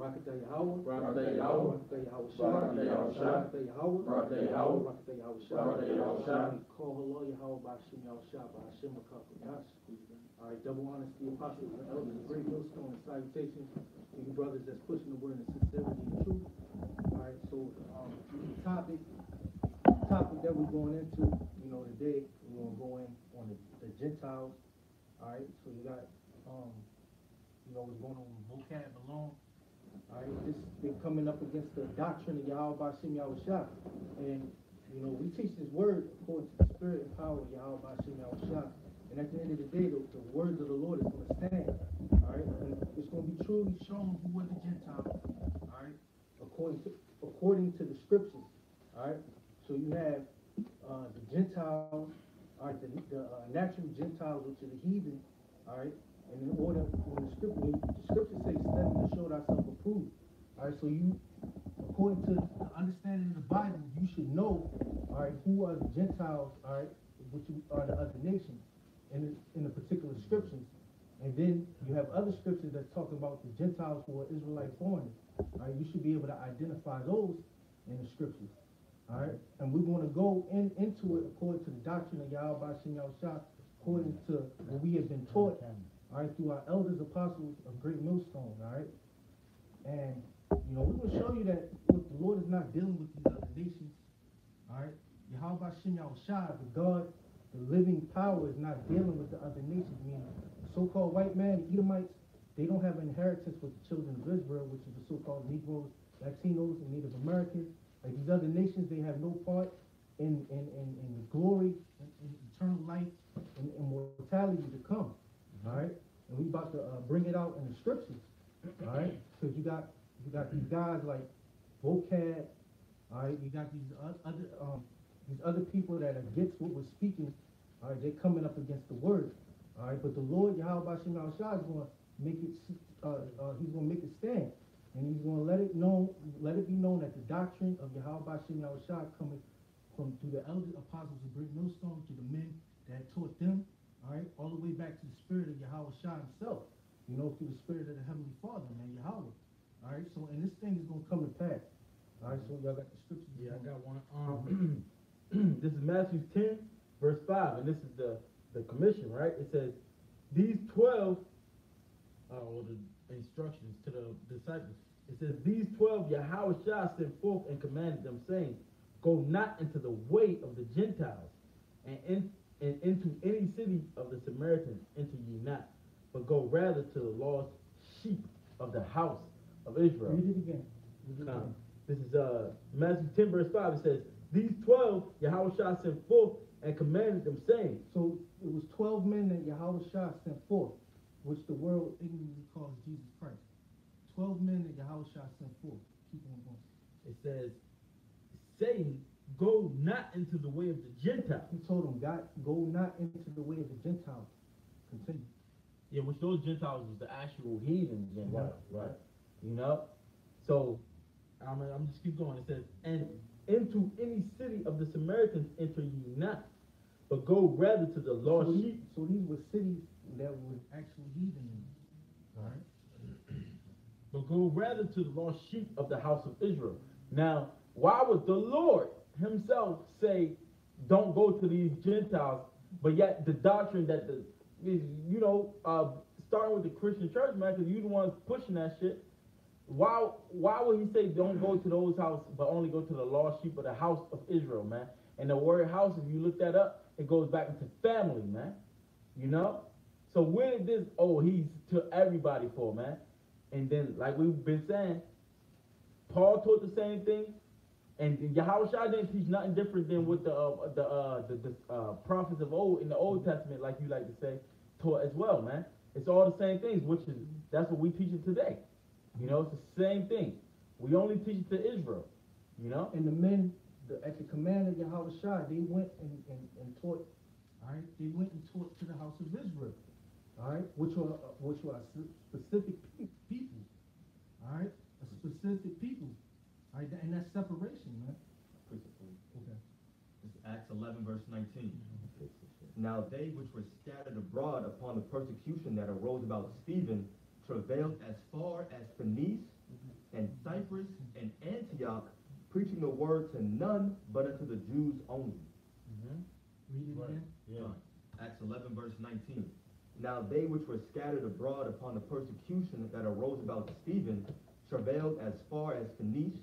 Rakatah Yahweh, Rakatah Yahweh, Rakatah Yahweh Rakatah Yahweh, Rakatah Yahweh, Rakatah Yahweh, Rakatah Yahweh Rakatah Yahweh. We call Allah Yahweh by Hashem Yahushua, by Hashem Makakodas. All right, double honors to the apostles and elders, a great millstone and salutations to you brothers that's pushing the word in sincerity and truth. All right, so the topic that we're going into, today we're going to go in on the Gentiles. All right, so you got, what's going on with vocab alone. All right, they're coming up against the doctrine of Yahweh B'Shem Yahushua. And, we teach this word according to the spirit and power of Yahweh B'Shem Yahushua. And at the end of the day, the words of the Lord is going to stand. All right, and it's going to be truly shown who were the Gentiles. All right, according to the scriptures. All right, so you have the Gentiles, all right, the natural Gentiles, which are the heathen. All right, and in order, when the scripture says, study to show thyself approved. All right, so you, according to the understanding of the Bible, you should know, all right, who are the Gentiles, all right, which are the other nations in the particular scriptures. And then you have other scriptures that talk about the Gentiles who are Israelite foreigners. All right, you should be able to identify those in the scriptures. All right, and we're going to go into it according to the doctrine of Yahweh B'Shem Yahushua, according to what we have been taught, all right, through our elders, apostles of Great Millstone. All right, and we're going to show you that the Lord is not dealing with these other nations. All right, Yahweh B'Shem Yahushua, the God, the living power, is not dealing with the other nations. Meaning, the so-called white man, the Edomites, they don't have inheritance with the children of Israel, which is the so-called Negroes, Latinos, and Native Americans. Like these other nations, they have no part in the glory, in eternal life, and immortality to come. All right, and we about to bring it out in the scriptures. All right, because you got these guys like vocab. All right, you got these other people that are against what we're speaking. All right, they're coming up against the word. All right, but the Lord Yahweh B'Shem Yahushua is going to make it. He's going to make it stand. And he's going to let it be known that the doctrine of Yahweh B'Shem Yahushua coming through the elders, apostles of Great Millstone, to the men that taught them, all right, all the way back to the spirit of Yahweh Shah himself, through the spirit of the Heavenly Father, man, Yahweh. All right, so, and this thing is going to come to pass. All right, so y'all got the scriptures. Yeah, I got one. This is Matthew 10, verse 5, and this is the commission, right? It says, these 12, or the instructions to the disciples. It says, these 12 Yahweh Shah sent forth and commanded them, saying, go not into the way of the Gentiles, and into any city of the Samaritans enter ye not, but go rather to the lost sheep of the house of Israel. Read it again. This is Matthew 10, verse 5. It says, these 12 Yahweh Shah sent forth and commanded them, saying. So it was 12 men that Yahweh Shah sent forth, which the world ignorantly calls Jesus Christ. 12 men that Yahweh Shah sent forth. Keep on going. It says, saying, go not into the way of the Gentiles. He told them, God, go not into the way of the Gentiles. Continue. Yeah, which those Gentiles was the actual heathen Gentiles, right? So, I'm just keep going. It says, and into any city of the Samaritans enter ye not, but go rather to the lost sheep. So these were cities that were actual heathen. All right. But go rather to the lost sheep of the house of Israel. Now, why would the Lord himself say, don't go to these Gentiles, but yet the doctrine that starting with the Christian church, man, because you the ones pushing that shit. Why would he say don't go to those houses, but only go to the lost sheep of the house of Israel, man? And the word house, if you look that up, it goes back into family, man. So where did this, he's to everybody for, man? And then, like we've been saying, Paul taught the same thing, and Yahweh Shah didn't teach nothing different than what the prophets of old in the Old Testament, like you like to say, taught as well, man. It's all the same things, that's what we teach it today. It's the same thing. We only teach it to Israel, And the men, at the command of Yahweh Shah, they went and taught. All right, they went and taught to the house of Israel. All right, which were specific people. All right, a specific people. All right, and that's separation, man. Okay. It's Acts 11, verse 19. Now they which were scattered abroad upon the persecution that arose about Stephen travailed as far as Phoenice and Cyprus and Antioch, preaching the word to none but unto the Jews only. Read it again. Yeah. Acts 11 verse 19. Now they which were scattered abroad upon the persecution that arose about Stephen travailed as far as Phoenice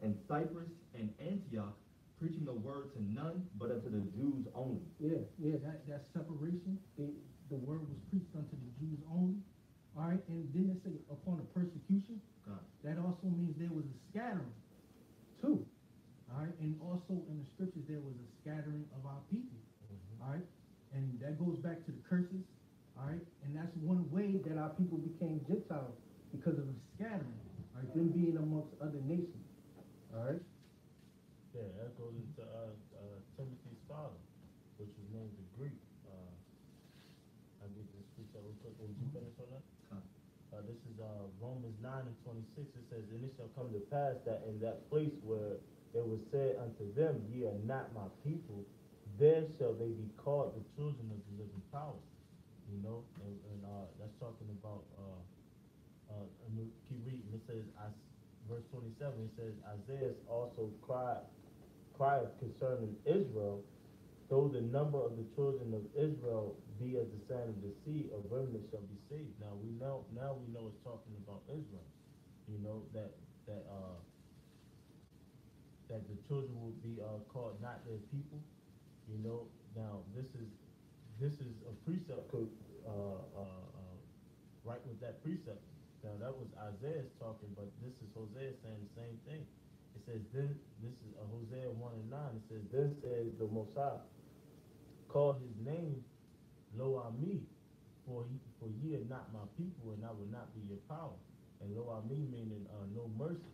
and Cyprus and Antioch, preaching the word to none but unto the Jews only. Yeah, that separation, the word was preached unto the Jews only. All right, and then it say upon the persecution, God. that also means there was a scattering too. All right, and also in the scriptures there was a scattering of our people. All right, and that goes back to the curses. All right, and that's one way that our people became Gentiles, because of the scattering. All right, them being amongst other nations. All right. Yeah, that goes into Timothy's father, which was named the Greek. I'll get this scripture real quick. Would you finish on that? This is Romans 9 and 26. It says, and it shall come to pass that in that place where it was said unto them, ye are not my people, there shall they be called the children of the living power. You know, and that's talking about, keep reading. It says, verse 27, it says, Isaiah also cried concerning Israel, though the number of the children of Israel be as the sand of the sea, a remnant shall be saved. Now we know it's talking about Israel. You know, that the children will be called not their people. You know, now this is a precept right with that precept. Now that was Isaiah's talking, but this is Hosea saying the same thing. It says, then, this is Hosea 1 and 9. It says, then says the Most High, call his name Lo Ami, for ye are not my people, and I will not be your power. And Lo Ami meaning no mercy.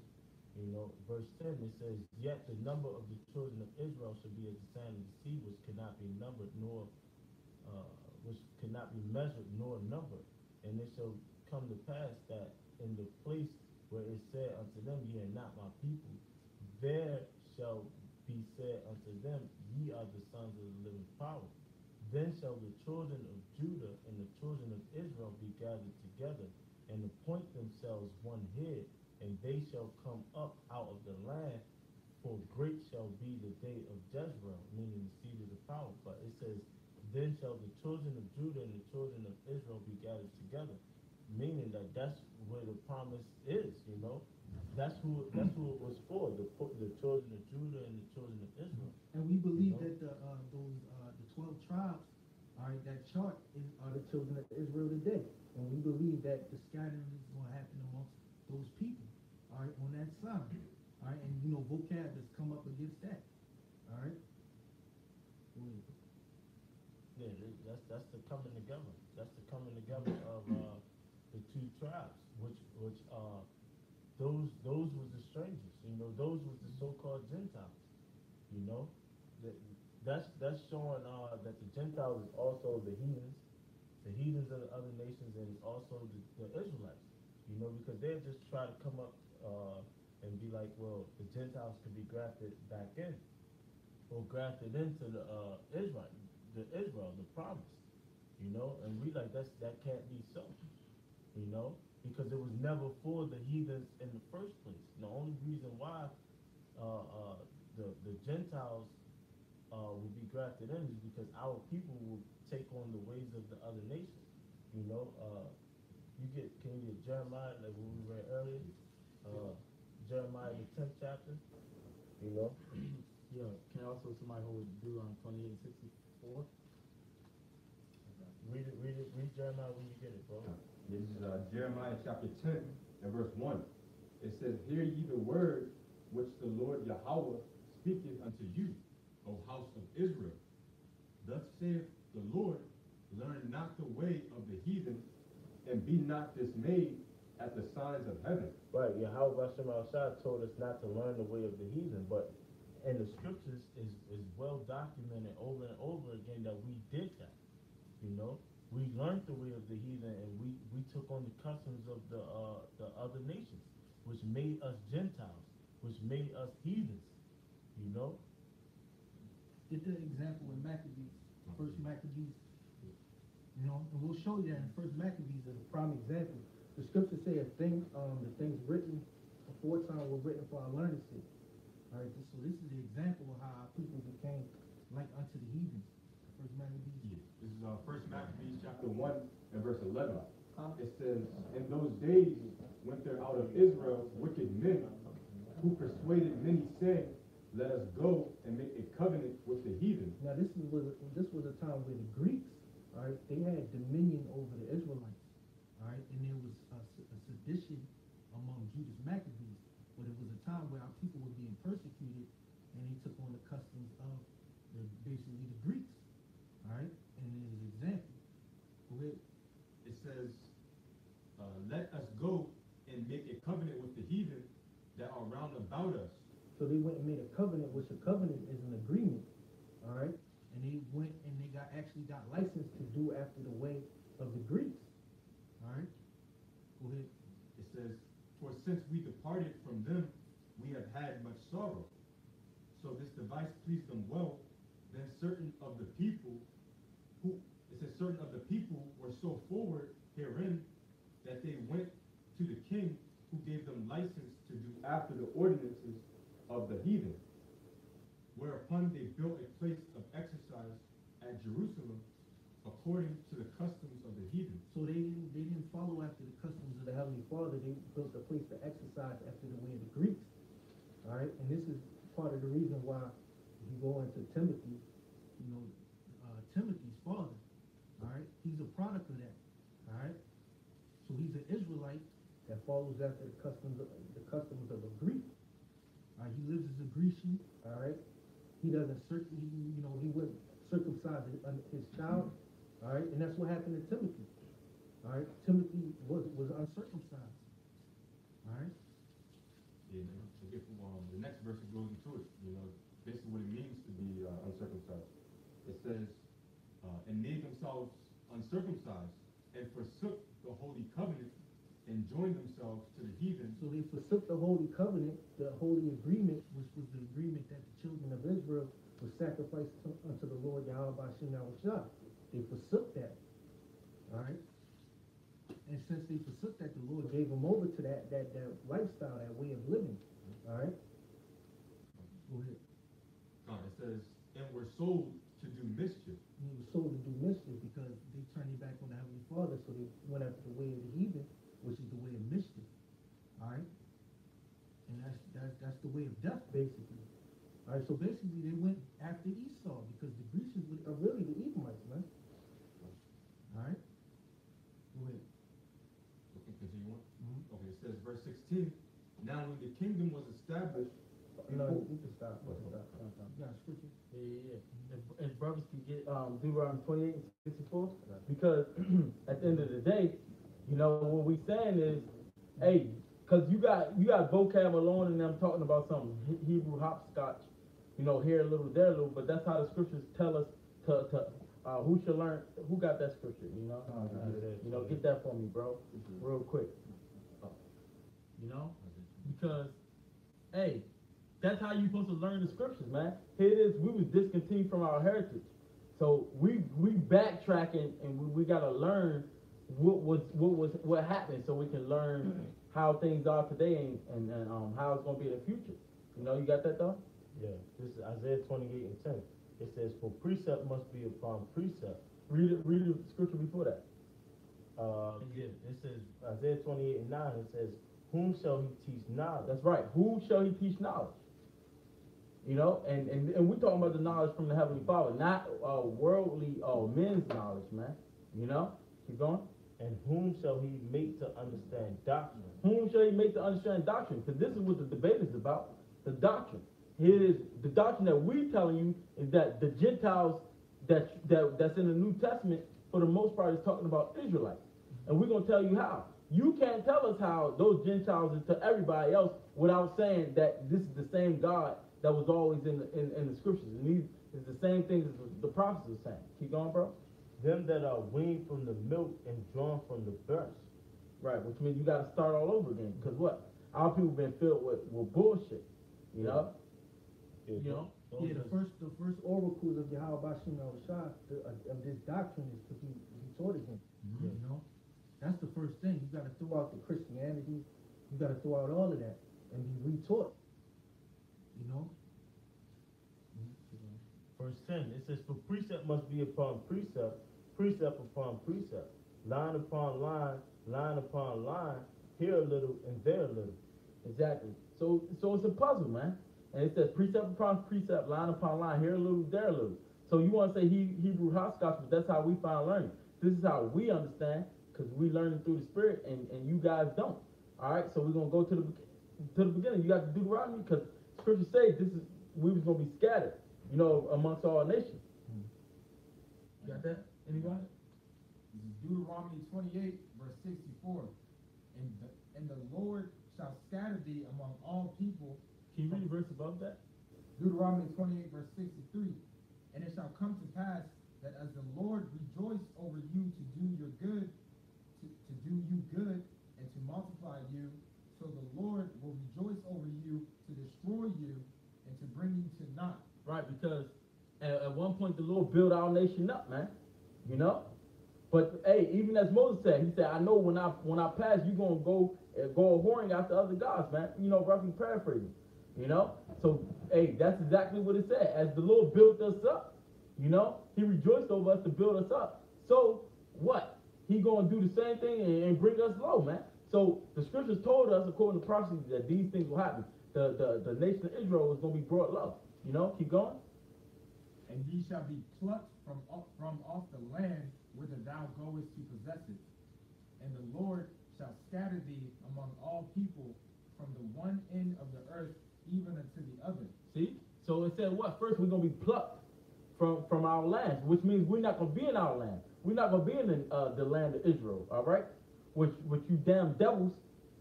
You know, verse 10, it says, yet the number of the children of Israel shall be as the sand of the sea, which cannot be numbered, nor which cannot be measured nor numbered. And it shall come to pass that in the place where it said unto them, ye are not my people, there shall be said unto them, ye are the sons of the living power. Then shall the children of Judah and the children of Israel be gathered together, and appoint themselves one head, and they shall come up out of the land, for great shall be the day of Jezreel, meaning the seed of the power. But it says, then shall the children of Judah and the children of Israel be gathered together, meaning that that's where the promise is, you know. That's who it was for, the children of Judah and the children of Israel. And we believe You know? that the 12 tribes, all right, that chart are the children of Israel today. And we believe that the scattering is going to happen amongst those people, all right, on that side. All right, and you know, vocab has come up against that. All right. Yeah, that's the coming together. That's the coming together of the two tribes, which those was the strangers, you know, those was the so-called Gentiles, you know. That's showing that the Gentiles is also the heathens of the other nations, and it's also the Israelites, you know, because they'll just try to come up and be like, well, the Gentiles could be grafted back in, or grafted into the Israel, the promise, you know, and we like that can't be so, you know, because it was never for the heathens in the first place. And the only reason why the Gentiles will be grafted in is because our people will take on the ways of the other nations, you know. Can you get Jeremiah, like what we read earlier, Jeremiah the 10th chapter, you know. Yeah, can also somebody hold Deuteronomy 28:64? Read Jeremiah when you get it, bro. This is Jeremiah chapter 10 and verse 1. It says, hear ye the word which the Lord Yahweh speaketh unto you, O house of Israel. Thus saith the Lord, learn not the way of the heathen, and be not dismayed at the signs of heaven. Right, Yahweh Hashem Al-Shah told us not to learn the way of the heathen, but in the scriptures is well documented over and over again that we did that. You know, we learned the way of the heathen, and we took on the customs of the other nations, which made us Gentiles, which made us heathens. You know. Get the example in Maccabees, First Maccabees. You know, and we'll show you that in First Maccabees as a prime example. The scriptures say the things written 4 times were written for our learning sake. All right, so this is the example of how our people became like unto the heathens. First Maccabees. Yeah. This is First Maccabees chapter 1 and verse 11. It says, in those days went there out of Israel wicked men who persuaded many, saying, let us go and make a covenant with the heathen. Now this was a time where the Greeks, all right, they had dominion over the Israelites, all right, and there was a sedition among Judas Maccabees, but it was a time where our people were being persecuted, and they took on the customs of basically the Greeks, all right, and there's an example. Go ahead. It says, let us go and make a covenant with the heathen that are round about us. So they went and made a covenant, which a covenant is an agreement, all right, and they went and they actually got licensed to do after the way of the Greeks, all right. Go ahead. It says, for since we departed from them, we have had much sorrow. So this device pleased them well. Then certain of the people were so forward herein that they went to the king, who gave them license to do after the ordinances of the heathen. Whereupon they built a place of exercise at Jerusalem according to the customs of the heathen. So they didn't follow after the customs of the Heavenly Father. They built a place to exercise after the way of the Greeks. All right, and this is part of the reason why you go into Timothy, Timothy's father. All right, he's a product of that. All right, so he's an Israelite that follows after the customs of a Greek. All right, he lives as a Grecian. All right, he doesn't he wouldn't circumcise his child. All right, and that's what happened to Timothy. All right, Timothy was uncircumcised. All right. Yeah, the next verse it goes into it. Basically what it means to be uncircumcised. It says, and made themselves uncircumcised and forsook the holy covenant and joined themselves to the heathen. So they forsook the holy covenant, the holy agreement, which was the agreement that the children of Israel would sacrifice unto the Lord Yahweh B'Shem Yahushua. They forsook that. All right. And since they forsook that, the Lord gave them over to that lifestyle, that way of living. All right. Go ahead. It says, and were sold to do mischief. And he was sold to do mischief because they turned their back on the Heavenly Father, so they went after the way of the heathen, which is the way of mischief. All right. And that's the way of death, basically. All right. So basically, they went after Esau because the Grecians are really the Edomites, man. All right. Go ahead. Okay, continue on. Okay, it says verse 16. Now when the kingdom was established, No, you can stop. Yeah, scripture. Yeah. If brothers can get Deuteronomy 28 and 64, because at the end of the day, what we saying is, hey, because you got vocab alone and them talking about some Hebrew hopscotch, here a little, there a little, but that's how the scriptures tell us to who should learn. Who got that scripture? Get that for me, bro, real quick. Because, hey, that's how you supposed to learn the scriptures, man. Here it is. We was discontinued from our heritage, so we backtracking and we gotta learn what happened, so we can learn how things are today and how it's gonna be in the future. You got that though? Yeah. This is Isaiah 28 and 10. It says, "For precept must be upon precept." Read the scripture before that. It says Isaiah 28 and 9. It says, "Whom shall he teach knowledge?" That's right. Who shall he teach knowledge? And we're talking about the knowledge from the Heavenly Father, not worldly men's knowledge, man. Keep going. And whom shall he make to understand doctrine? Whom shall he make to understand doctrine? Because this is what the debate is about, the doctrine. Here is the doctrine that we're telling you is that the Gentiles that's in the New Testament, for the most part, is talking about Israelites. And we're going to tell you how. You can't tell us how those Gentiles is to everybody else without saying that this is the same God that was always in the scriptures. And these is the same thing as the prophets are saying. Keep going, bro. Them that are weaned from the milk and drawn from the breast. Right, which means you got to start all over again. Because what? Our people been filled with bullshit. Yeah, the first oracles of Yahweh B'Shem Yahushua of this doctrine is to be taught again. That's the first thing. You got to throw out the Christianity. You got to throw out all of that. and be retaught. You know? Verse 10, it says, for precept must be upon precept, precept upon precept, line upon line, line upon line, here a little and there a little. Exactly. So it's a puzzle, man. And it says precept upon precept, line upon line, here a little, there a little. So you want to say Hebrew hopscotch, but that's how we find learning. This is how we understand, because we learn it through the Spirit, and you guys don't. All right, so we're going to go to the beginning. You got to Deuteronomy, because Scripture says we was going to be scattered, amongst all nations. You got that? Anybody? This is Deuteronomy 28, verse 64. And the Lord shall scatter thee among all people. Can you read a verse above that? Deuteronomy 28, verse 63. And it shall come to pass that as the Lord rejoiced over you to do your good, to do you good, and to multiply you, so the Lord will rejoice over you to destroy you and to bring you to naught. Right, because at one point the Lord built our nation up, man. But hey, even as Moses said, he said, I know when I pass, you're gonna go whoring after other gods, man. Roughly paraphrasing. So hey, that's exactly what it said. As the Lord built us up, he rejoiced over us to build us up. So what? He gonna do the same thing and bring us low, man. So the scriptures told us, according to prophecy, that these things will happen. The nation of Israel was gonna be brought low. Keep going. And ye shall be plucked from off the land whither thou goest to possess it. And the Lord shall scatter thee among all people from the one end of the earth even unto the other. See? So it said what? First we're going to be plucked from our land, which means we're not going to be in our land. We're not going to be in the land of Israel, all right? Which you damn devils,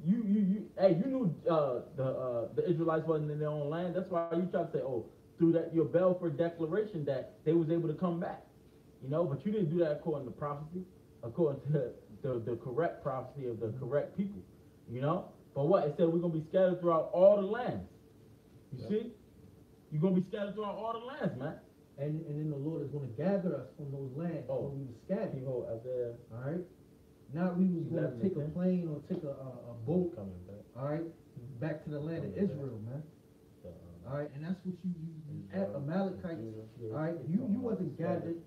you knew the Israelites wasn't in their own land. That's why you try to say, through that your Balfour Declaration that they was able to come back. But you didn't do that according to prophecy, according to the correct prophecy of the correct people, But what? It said we're going to be scattered throughout all the lands. You see? You're going to be scattered throughout all the lands, man. And then the Lord is going to gather us from those lands where we were scattered. Isaiah. All right? Not we was going to take a plane or take a boat, Coming back. all right, back to the land of Israel, man. All right? And that's what you Amalekites, all right? You wasn't gathered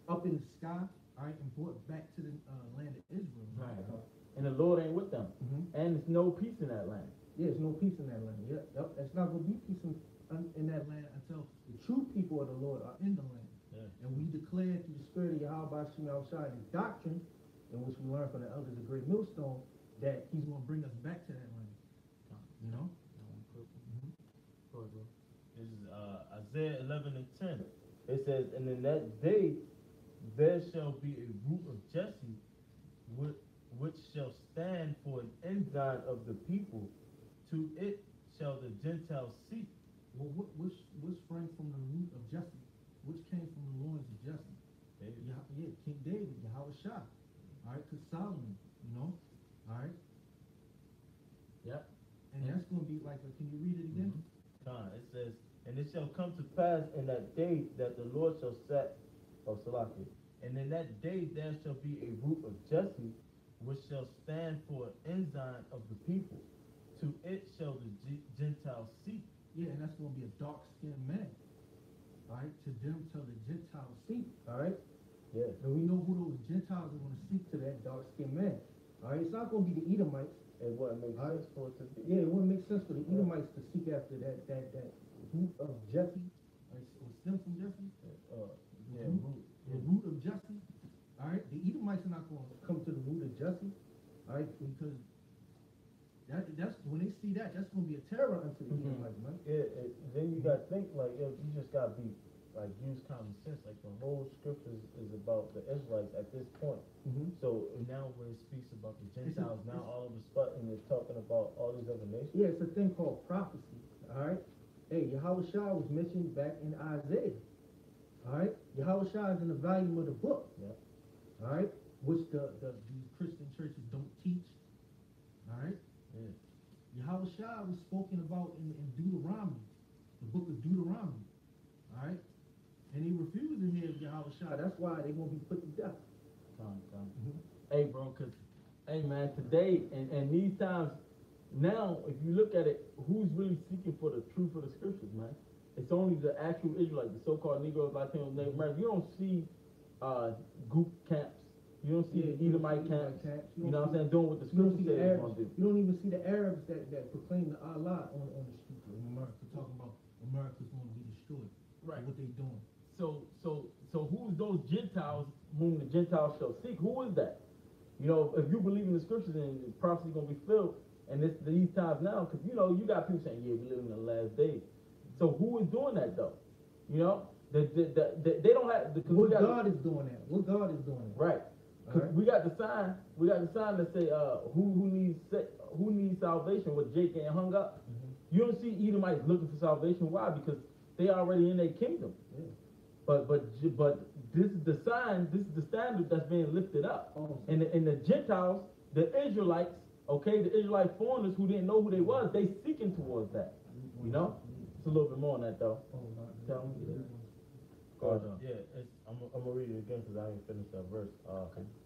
up in the sky, all right, and brought back to the land of Israel. Right. And the Lord ain't with them. And there's no peace in that land. Yeah, there's no peace in that land. Yep. It's not going to be peace in that land until the true people of the Lord are in the land. Yeah. And we declare through the spirit of Yahweh Shem Yahushua and doctrine, in which we learn from the elders of Great Millstone, that he's going to bring us back to that land. This is Isaiah 11 and 10. It says, and in that day there shall be a root of Jesse, which shall stand for an ensign of the people. To it shall the Gentiles seek. Well, which sprang from the root of Jesse? Which came from the loins of Jesse? David. King David, Yahweh Shah. All right, because Solomon, all right? Yep. And that's going to be like, can you read it again? It says, and it shall come to pass in that day that the Lord shall set, Salaki, and in that day there shall be a root of Jesse, which shall stand for an ensign of the people. To it shall the Gentiles seek. Yeah, and that's going to be a dark-skinned man. All right, to them shall the Gentiles seek. All right? Yeah. And we know who those Gentiles are going to seek to that dark-skinned man. All right, it's not going to be the Edomites. It wouldn't make sense for it to be. Yeah, it wouldn't make sense for the Edomites to seek after that root of Jesse. Or stem from Jesse? The root of Jesse. All right, the Edomites are not going to come to the root of Jesse. All right, because that's when they see that, that's going to be a terror unto the Edomites, man. Then you got to think, you just got to be, use common sense. The whole scripture is about the Israelites at this point. So now when it speaks about the Gentiles, now all of a sudden it's talking about all these other nations. Yeah, it's a thing called prophecy, all right? Hey, Yahweh Shah was mentioned back in Isaiah, all right? Yahweh Shah is in the volume of the book, all right? Which these Christian churches don't teach, all right? Yeah. Yahweh Shah was spoken about in Deuteronomy, the book of Deuteronomy, all right? And they refuse to hear Yahweh Shah. That's why they're going to be put to death. Hey, bro, hey, man, today and these times, now, if you look at it, who's really seeking for the truth of the scriptures, man? It's only the actual Israelites, the so-called Negroes, Latinos, Native Americans. You don't see group camps. You don't see the Edomite camps. You know what I'm saying? Doing what the You don't scripture see the says it's Arabs. gonna do. You don't even see the Arabs that proclaim the Allah on the streets of America, talking about America's going to be destroyed. Right. What they doing? So who's those Gentiles whom the Gentiles shall seek? Who is that? You know, if you believe in the scriptures and the prophecy gonna be filled, and these times now, because you know you got people saying, yeah, we live in the last days. So who is doing that though? You know, they don't have. What God is doing that? What God is doing that? Right. Because we got the sign. We got the sign that say who needs salvation with Jake getting hung up. Mm-hmm. You don't see Edomites looking for salvation. Why? Because they already in their kingdom. Yeah. But this is the sign. This is the standard that's being lifted up. Oh. And the Gentiles, the Israelites, okay, the Israelite foreigners who didn't know who they was, they seeking towards that. You know, it's a little bit more on that though. Tell me. I'm gonna read it again because I ain't finished that verse.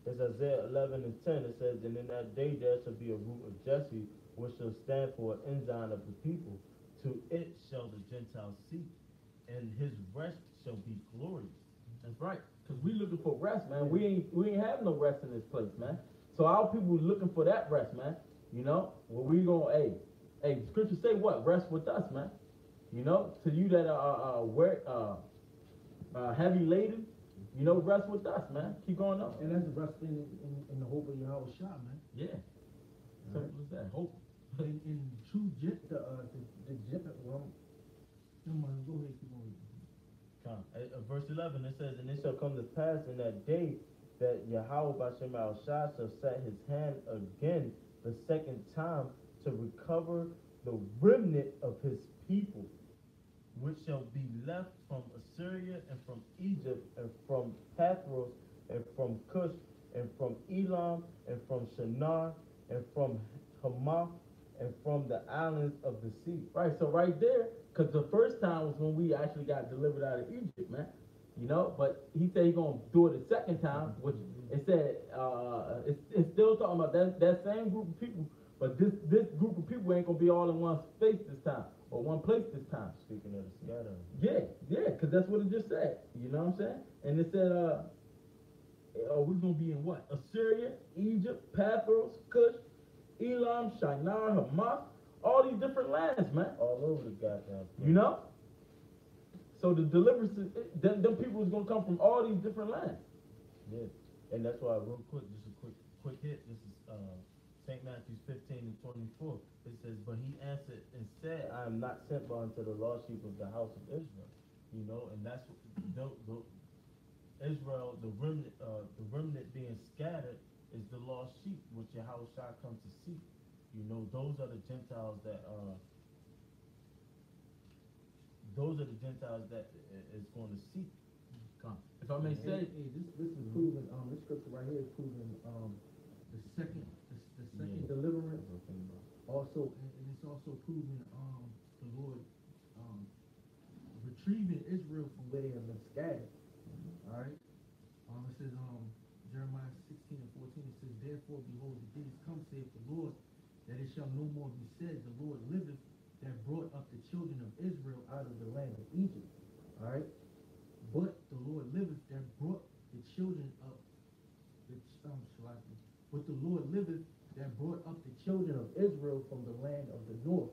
It's Isaiah 11:10. It says, "And in that day there shall be a root of Jesse, which shall stand for an ensign of the people. To it shall the Gentiles seek, and his rest shall be glorious." That's right. Cause we looking for rest, man. We ain't have no rest in this place, man. So our people looking for that rest, man. You know, well we gonna, hey, scripture say what? Rest with us, man. You know, to you that are heavy laden, you know, rest with us, man. Keep going up. And that's resting in the hope of Yahweh Shah, man. Yeah. Simple as that. Hope. In true well, never mind, go ahead, keep on. Verse 11, it says, "And it shall come to pass in that day that Yahweh Bashem al Shah shall set his hand again the second time to recover the remnant of his people, which shall be left from Assyria and from Egypt and from Pathros and from Cush and from Elam and from Shinar and from Hamath and from the islands of the sea." Right, so right there, because the first time was when we actually got delivered out of Egypt, man. You know, but he said he's going to do it the second time, which it said, it's still talking about that same group of people, but this group of people ain't going to be all in one space this time, or one place this time. Speaking of the scattering. Yeah, because that's what it just said. You know what I'm saying? And it said, we're going to be in what? Assyria, Egypt, Pathros, Cush, Elam, Shinar, Hamath, all these different lands, man. All over the goddamn place. You know? So the deliverance, them people is going to come from all these different lands. Yeah, and that's why, real quick, just a quick hit. This is St. Matthew 15:24. It says, "But he answered and said, I am not sent but unto the lost sheep of the house of Israel." You know, and that's Israel, the remnant being scattered is the lost sheep, which Yahweh Shah comes to seek. You know, those are the Gentiles that is going to seek. If I may say, this is proving, this scripture right here is proving the second deliverance. Also, and it's also proving the Lord retrieving Israel from where they have been scattered. All right. It says Jeremiah 16:14. It says, "Therefore, behold, the days come, saith the Lord, that it shall no more be said, the Lord liveth, that brought up the children of Israel out of the land of Egypt." All right. But the Lord liveth, that brought the children up but the Lord liveth, that brought up the children of Israel from the land of the north,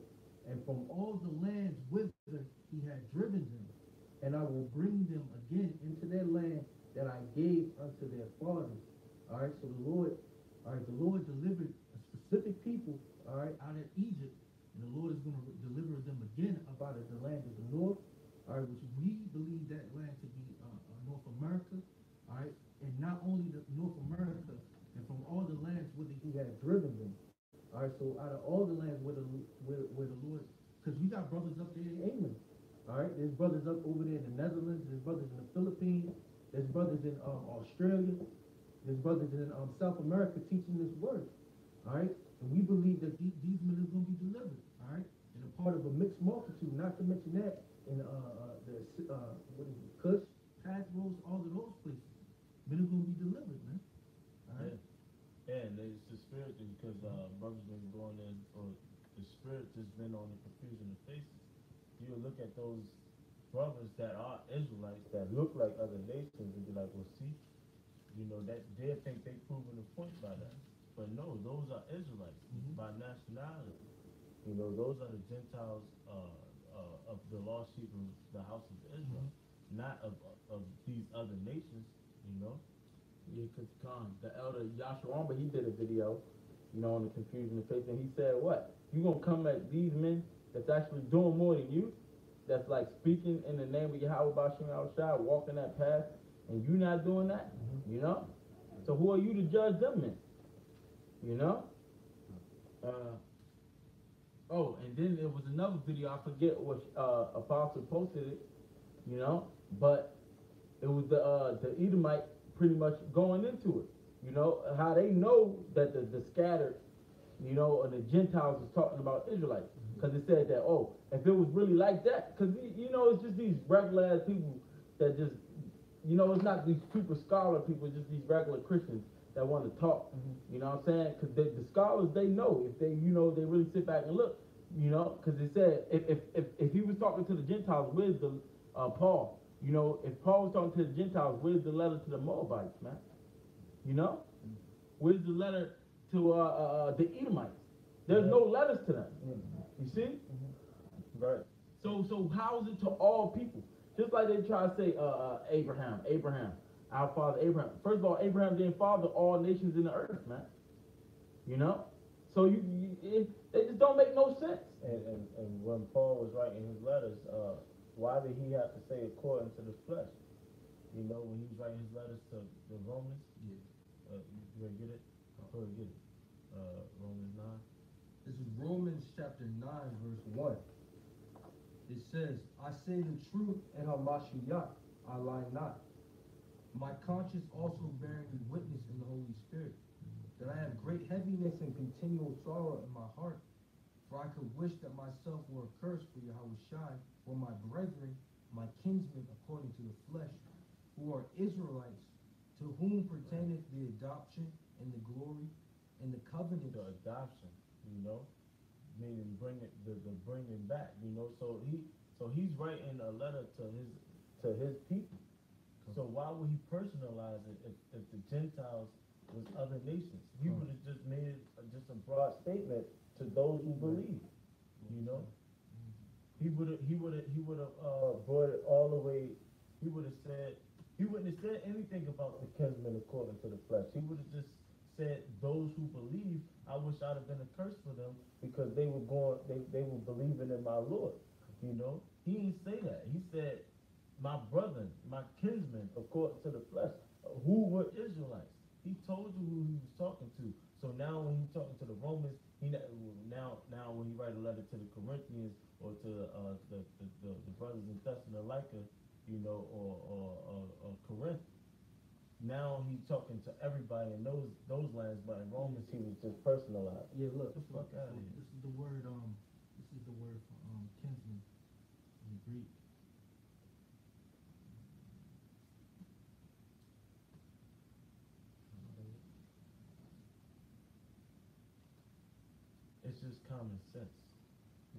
and from all the lands whither he had driven them. And I will bring them again into their land that I gave unto their fathers. All right, so the Lord delivered a specific people, all right, out of Egypt, and the Lord is going to deliver them again up out of the land of the north, all right, which we believe that land to be North America, all right, and not only the North America, and from all the lands whither he had driven them. All right, so out of all the lands where the Lord, because we got brothers up there in England, all right, there's brothers up over there in the Netherlands, there's brothers in the Philippines, there's brothers in Australia, there's brothers in South America teaching this word, all right, and we believe that these men are going to be delivered, all right, and a part of a mixed multitude, not to mention that in Cush, Pathros, all of those places, men are going to be delivered, man. All right. Yeah, and it's just spiritual because brothers been going in or the spirit just been on the confusion of faces. You look at those brothers that are Israelites that look like other nations and be like, well, see, you know, that they think they proving a point by that. But no, those are Israelites by nationality. You know, those are the Gentiles of the lost sheep of the house of Israel, not of these other nations, you know. Yeah, cause the elder Yahshua, but he did a video, you know, on the confusion of faith, and he said, what? You gonna come at these men that's actually doing more than you, that's like speaking in the name of Yahweh Bashim Al-Shai, walking that path, and you not doing that, you know? So who are you to judge them men? You know? Oh, and then there was another video, I forget what Apostle posted it, you know, but it was the Edomite pretty much going into it, you know, how they know that the scattered, you know, and the Gentiles is talking about Israelites, because it said that, oh, if it was really like that, because, you know, it's just these regular ass people that just, you know, it's not these super scholar people, it's just these regular Christians that want to talk, you know what I'm saying? Because the scholars, they know, if they, you know, they really sit back and look, you know, because it said, if he was talking to the Gentiles, where's the, Paul? You know, if Paul was talking to the Gentiles, where's the letter to the Moabites, man? You know? Where's the letter to the Edomites? There's no letters to them. You see? Right. So how is it to all people? Just like they try to say, Abraham, our father Abraham. First of all, Abraham didn't father all nations in the earth, man. You know? So they just don't make no sense. And when Paul was writing his letters, why did he have to say according to the flesh? You know, when he was writing his letters to the Romans, you ready to get it? Go ahead, get it. Romans 9. This is Romans chapter 9, verse 1. It says, I say the truth in Hamashiach, I lie not. My conscience also bearing me witness in the Holy Spirit, that I have great heaviness and continual sorrow in my heart. For I could wish that myself were accursed for Yahushai, for my brethren, my kinsmen according to the flesh, who are Israelites, to whom pertaineth the adoption and the glory and the covenant. The adoption, you know, meaning the bringing back, you know. So he's writing a letter to his people. So why would he personalize it if the Gentiles was other nations? He would have just made just a broad statement to those who believe. You know, he would have brought it all the way. He wouldn't have said anything about the kinsmen according to the flesh. He would have just said, those who believe, I wish I'd have been a curse for them because they were believing in my Lord. You know, he didn't say that. He said, my brethren, my kinsmen, according to the flesh, who were Israelites. He told you who he was talking to. So now when he's talking to the Romans, now when he write a letter to the Corinthians or to the brothers in Thessalonica, you know, or Corinth, now he's talking to everybody in those lands, but in Romans he was just personalized. Yeah, look, Get the fuck out of here. This is the word for kinsman in Greek. It's just common sense.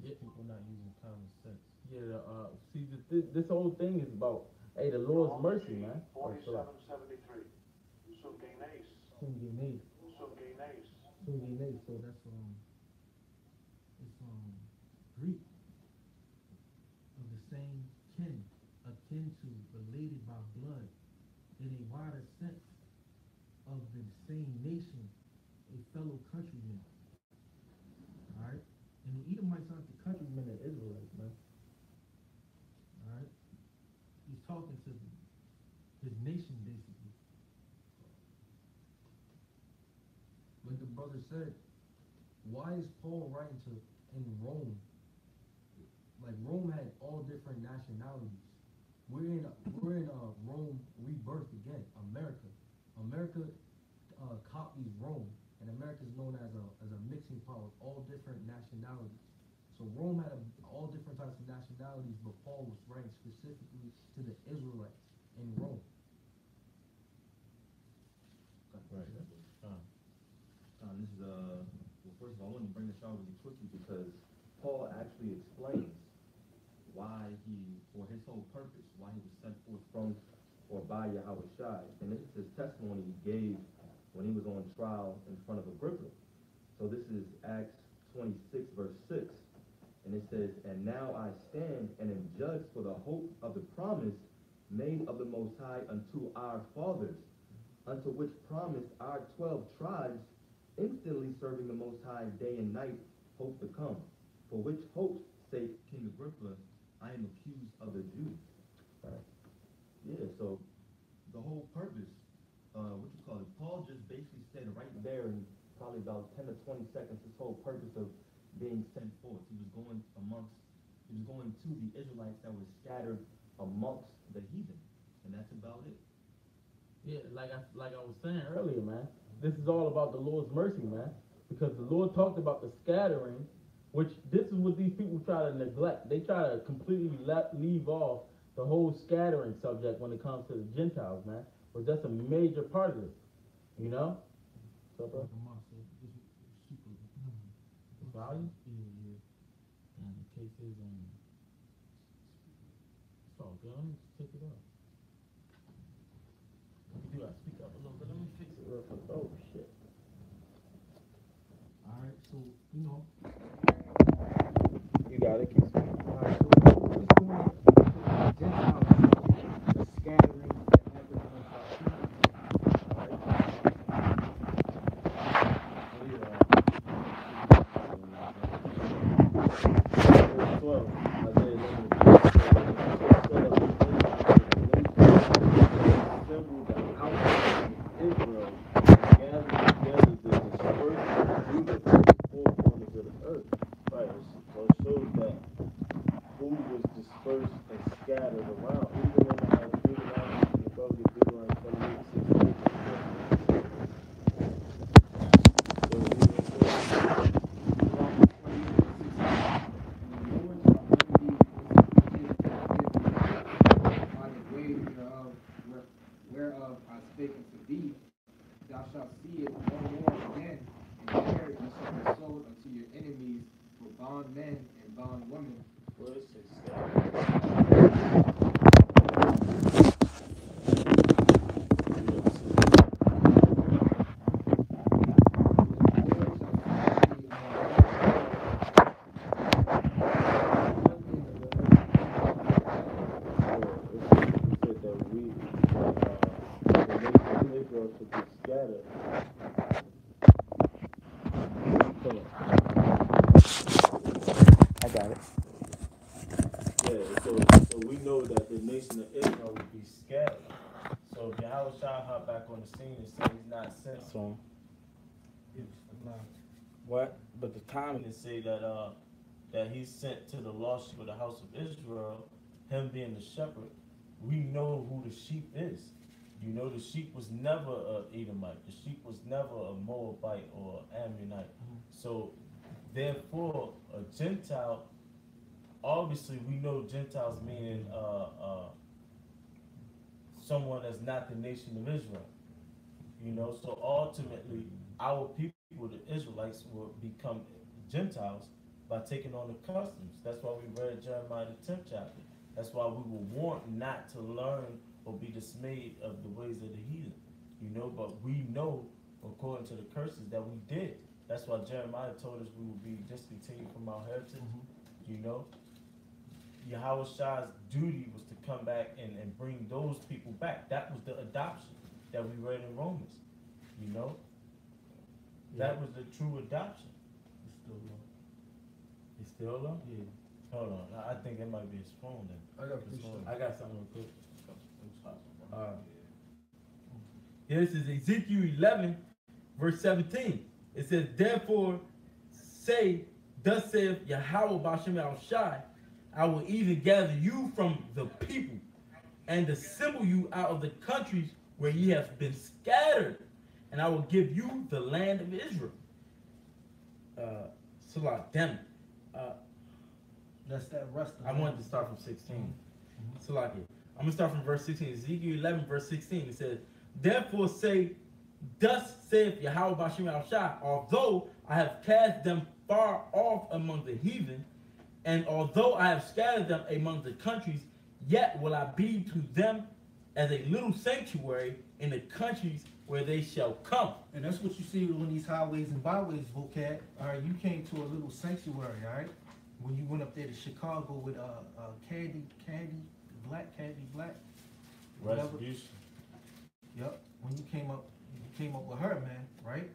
These people not using common sense. Yeah, see, this whole thing is about, hey, the Lord's mercy, man. 4773. Sungenes. So that's it's Greek of the same kin, akin to, related by blood, in a wider sense of the same nation, a fellow countryman. Alright? And the Edomites aren't the countrymen of Israelites, man. Alright? He's talking to his nation, basically. Like the brother said, why is Paul writing in Rome? Like Rome had all different nationalities. We're in Rome rebirth again. America copies Rome, and America is known as a mixing pot of all different nationalities. So Rome had all different types of nationalities, but Paul was writing specifically to the Israelites in Rome. Right. This is first of all, I want to bring this out really quickly because Paul actually explains why his whole purpose, why he was sent forth from or by Yahweh Shai. And this is his testimony he gave when he was on trial in front of Agrippa. So this is Acts 26, verse 6. And it says, "And now I stand and am judged for the hope of the promise made of the Most High unto our fathers, unto which promise our 12 tribes, instantly serving the Most High day and night, hope to come. For which hope's sake, King Agrippa, I am accused of the Jews." Right. Yeah, so the whole purpose, Paul just basically said right there in probably about 10 to 20 seconds, his whole purpose of being sent forth. He was going to the Israelites that were scattered amongst the heathen. And that's about it. Yeah, like I was saying earlier, man, this is all about the Lord's mercy, man. Because the Lord talked about the scattering, which this is what these people try to neglect. They try to completely leave off the whole scattering subject when it comes to the Gentiles, man. But that's a major part of this, you know? What's up, bro? Volume? Yeah. And the case is it's all good. Let me just take it off. You gotta speak up a little bit. Let me fix it real quick. Oh shit. Alright, so, You got it. Keep speaking. Alright, so we're just doing Gentiles, the scattering that happened amongst our people. Verse 12. Isaiah 11. Assembled the house of Israel, gathered together the dispersed Judah from the four corners of the earth. Right. So it shows that who was dispersed and scattered around, even in the Deuteronomy, above the Deuteronomy 28:16. So Whereof I spake unto thee, thou shalt see it no more again, and there ye shall be sold unto your enemies for bondmen and bondwomen. what is it? I got it. Yeah, so we know that the nation of Israel would be scattered. So if Yahweh Shai hop back on the scene and say he's not sent from what? But the timing to say that he's sent to the lost sheep of the house of Israel, him being the shepherd, we know who the sheep is. You know, the sheep was never a Edomite. The sheep was never a Moabite or Ammonite. So therefore, a Gentile, obviously we know Gentiles meaning someone that's not the nation of Israel. You know, so ultimately our people, the Israelites, will become Gentiles by taking on the customs. That's why we read Jeremiah the 10th chapter. That's why we were warned not to learn or be dismayed of the ways of the heathen. You know, but we know, according to the curses, that we did. That's why Jeremiah told us we would be discontinued from our heritage. You know, Yahweh Shai's duty was to come back and bring those people back. That was the adoption that we read in Romans. You know, that was the true adoption. It's still low. It's still low? Yeah. Hold on, I think it might be his phone then. I got something real quick. This is Ezekiel 11, verse 17. It says, "Therefore say, thus saith Yahweh B'Shem Shai, I will even gather you from the people and assemble you out of the countries where ye have been scattered, and I will give you the land of Israel." Salah, damn it. That's that rest of I wanted to start from 16. Salaki. I'm going to start from verse 16. Ezekiel 11, verse 16. It says, "Therefore say, Thus saith Yahweh Bashim al Shah, although I have cast them far off among the heathen, and although I have scattered them among the countries, yet will I be to them as a little sanctuary in the countries where they shall come. And that's what you see on these highways and byways, vocab. All right, you came to a little sanctuary, all right? When you went up there to Chicago with Candy Black. whatever. Retribution. Yep. When you came up with her, man, right?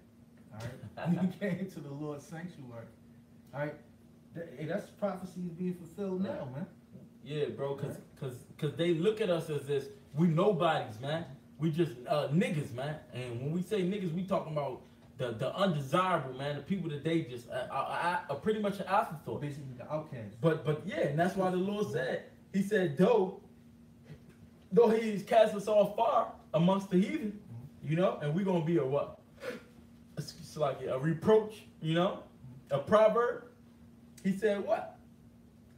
All right. When you came to the Lord's sanctuary, all right. Hey, that's prophecy is being fulfilled now, man. Yeah, bro, cause they look at us as this, we nobodies, man. We just niggas, man. And when we say niggas, we talking about the undesirable, man. The people that they just are pretty much an afterthought. Basically the outcast. But yeah, and that's why the Lord said, He said, though He's cast us all far amongst the heathen, you know, and we're gonna be a what? It's like a reproach, you know, a proverb. He said what?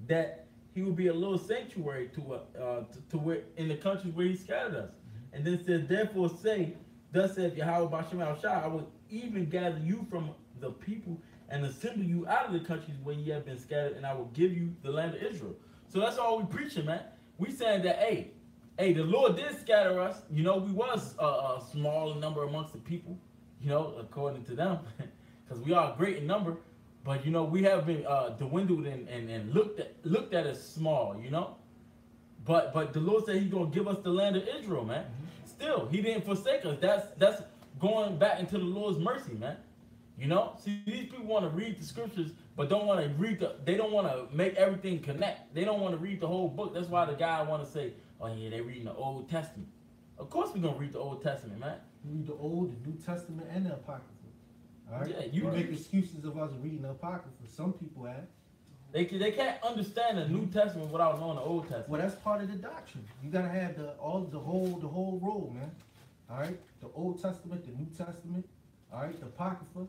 That He will be a little sanctuary to where in the countries where He scattered us. And then says, therefore say, thus saith Yahweh Bashim al Shah, I will even gather you from the people and assemble you out of the countries where ye have been scattered, and I will give you the land of Israel. So that's all we preaching, man. We saying that, hey, the Lord did scatter us. You know, we was a small number amongst the people, you know, according to them, because we are great in number. But, you know, we have been dwindled and looked at as small, you know. But the Lord said He's going to give us the land of Israel, man. Still, He didn't forsake us. That's going back into the Lord's mercy, man. You know? See, these people want to read the scriptures, but don't want to they don't want to make everything connect. They don't want to read the whole book. That's why the guy want to say, oh, yeah, they reading the Old Testament. Of course we're going to read the Old Testament, man. You read the Old, the New Testament, and the Apocrypha. All right? Yeah, you make excuses of us reading the Apocrypha. Some people have. They can't understand the New Testament without knowing the Old Testament. Well, that's part of the doctrine. You gotta have the whole roll, man. All right, the Old Testament, the New Testament, all right, the Apocrypha,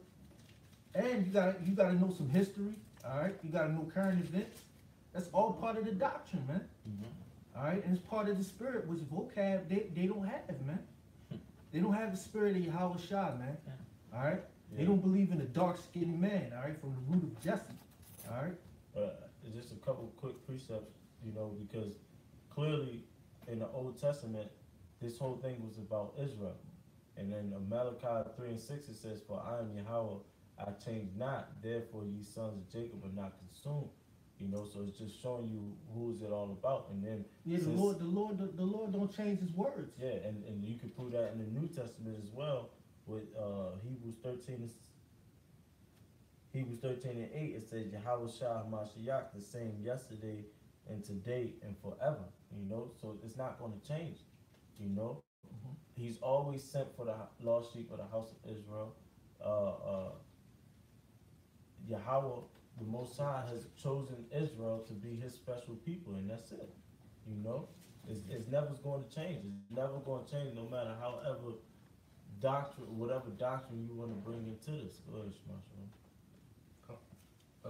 and you gotta know some history. All right, you gotta know current events. That's all part of the doctrine, man. All right, and it's part of the spirit, which vocab they don't have, man. They don't have the spirit of Yahweh Shah, man. All right, they don't believe in a dark-skinned man. All right, from the root of Jesse. All right. Just a couple quick precepts, you know, because clearly in the Old Testament, this whole thing was about Israel. And then Malachi 3:6, it says, for I am Yahweh, I change not, therefore ye sons of Jacob are not consumed. You know, so it's just showing you who is it all about. And then the Lord don't change His words. Yeah, and you can prove that in the New Testament as well with Hebrews 13 and 8, it says Yahweh Shah Mashiach, the same yesterday and today and forever. You know, so it's not going to change. You know, He's always sent for the lost sheep of the house of Israel. Yahweh, the Most High, has chosen Israel to be His special people, and that's it. You know, it's never going to change. It's never going to change, no matter however whatever doctrine you want to bring into this. Go ahead, Shmasha.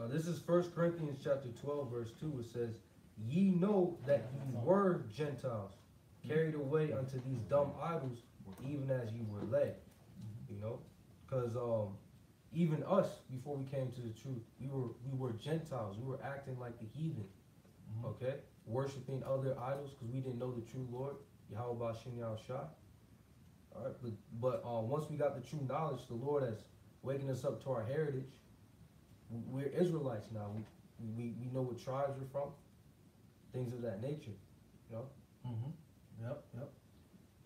This is 1 Corinthians chapter 12, verse 2. It says, ye know that ye were Gentiles, carried away unto these dumb idols, even as you were led. You know, because even us, before we came to the truth, we were Gentiles. We were acting like the heathen. Okay, worshiping other idols because we didn't know the true Lord, Yahweh Bashim Shah. All right, but once we got the true knowledge, the Lord has waking us up to our heritage. We're Israelites now. We know what tribes we're from, things of that nature, you know. Yep.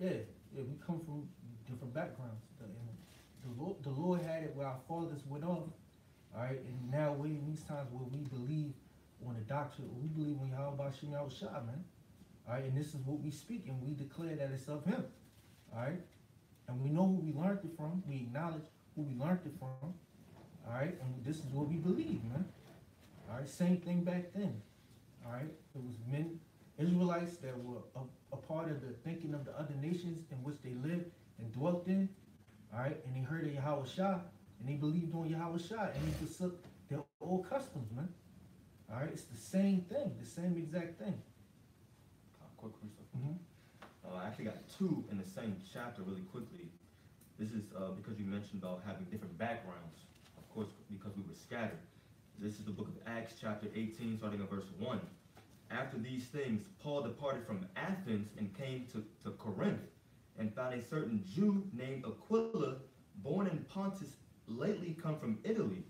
Yeah, we come from different backgrounds. The Lord had it where our fathers went off. All right, and now we're in these times where we believe on the doctrine. We believe on Yahweh Bashim Shah, man. All right, and this is what we speak, and we declare that it's of Him. All right, and we know who we learned it from. We acknowledge who we learned it from. All right, and this is what we believe, man. All right, same thing back then. All right, it was men, Israelites that were a part of the thinking of the other nations in which they lived and dwelt in. All right, and they heard of Yahweh Shah, and they believed on Yahweh Shah, and they forsook their old customs, man. All right, it's the same thing, the same exact thing. Quick research. I actually got two in the same chapter really quickly. This is because you mentioned about having different backgrounds. Of course, because we were scattered. This is the book of Acts, chapter 18, starting at verse 1. After these things, Paul departed from Athens and came to Corinth, and found a certain Jew named Aquila, born in Pontus, lately come from Italy,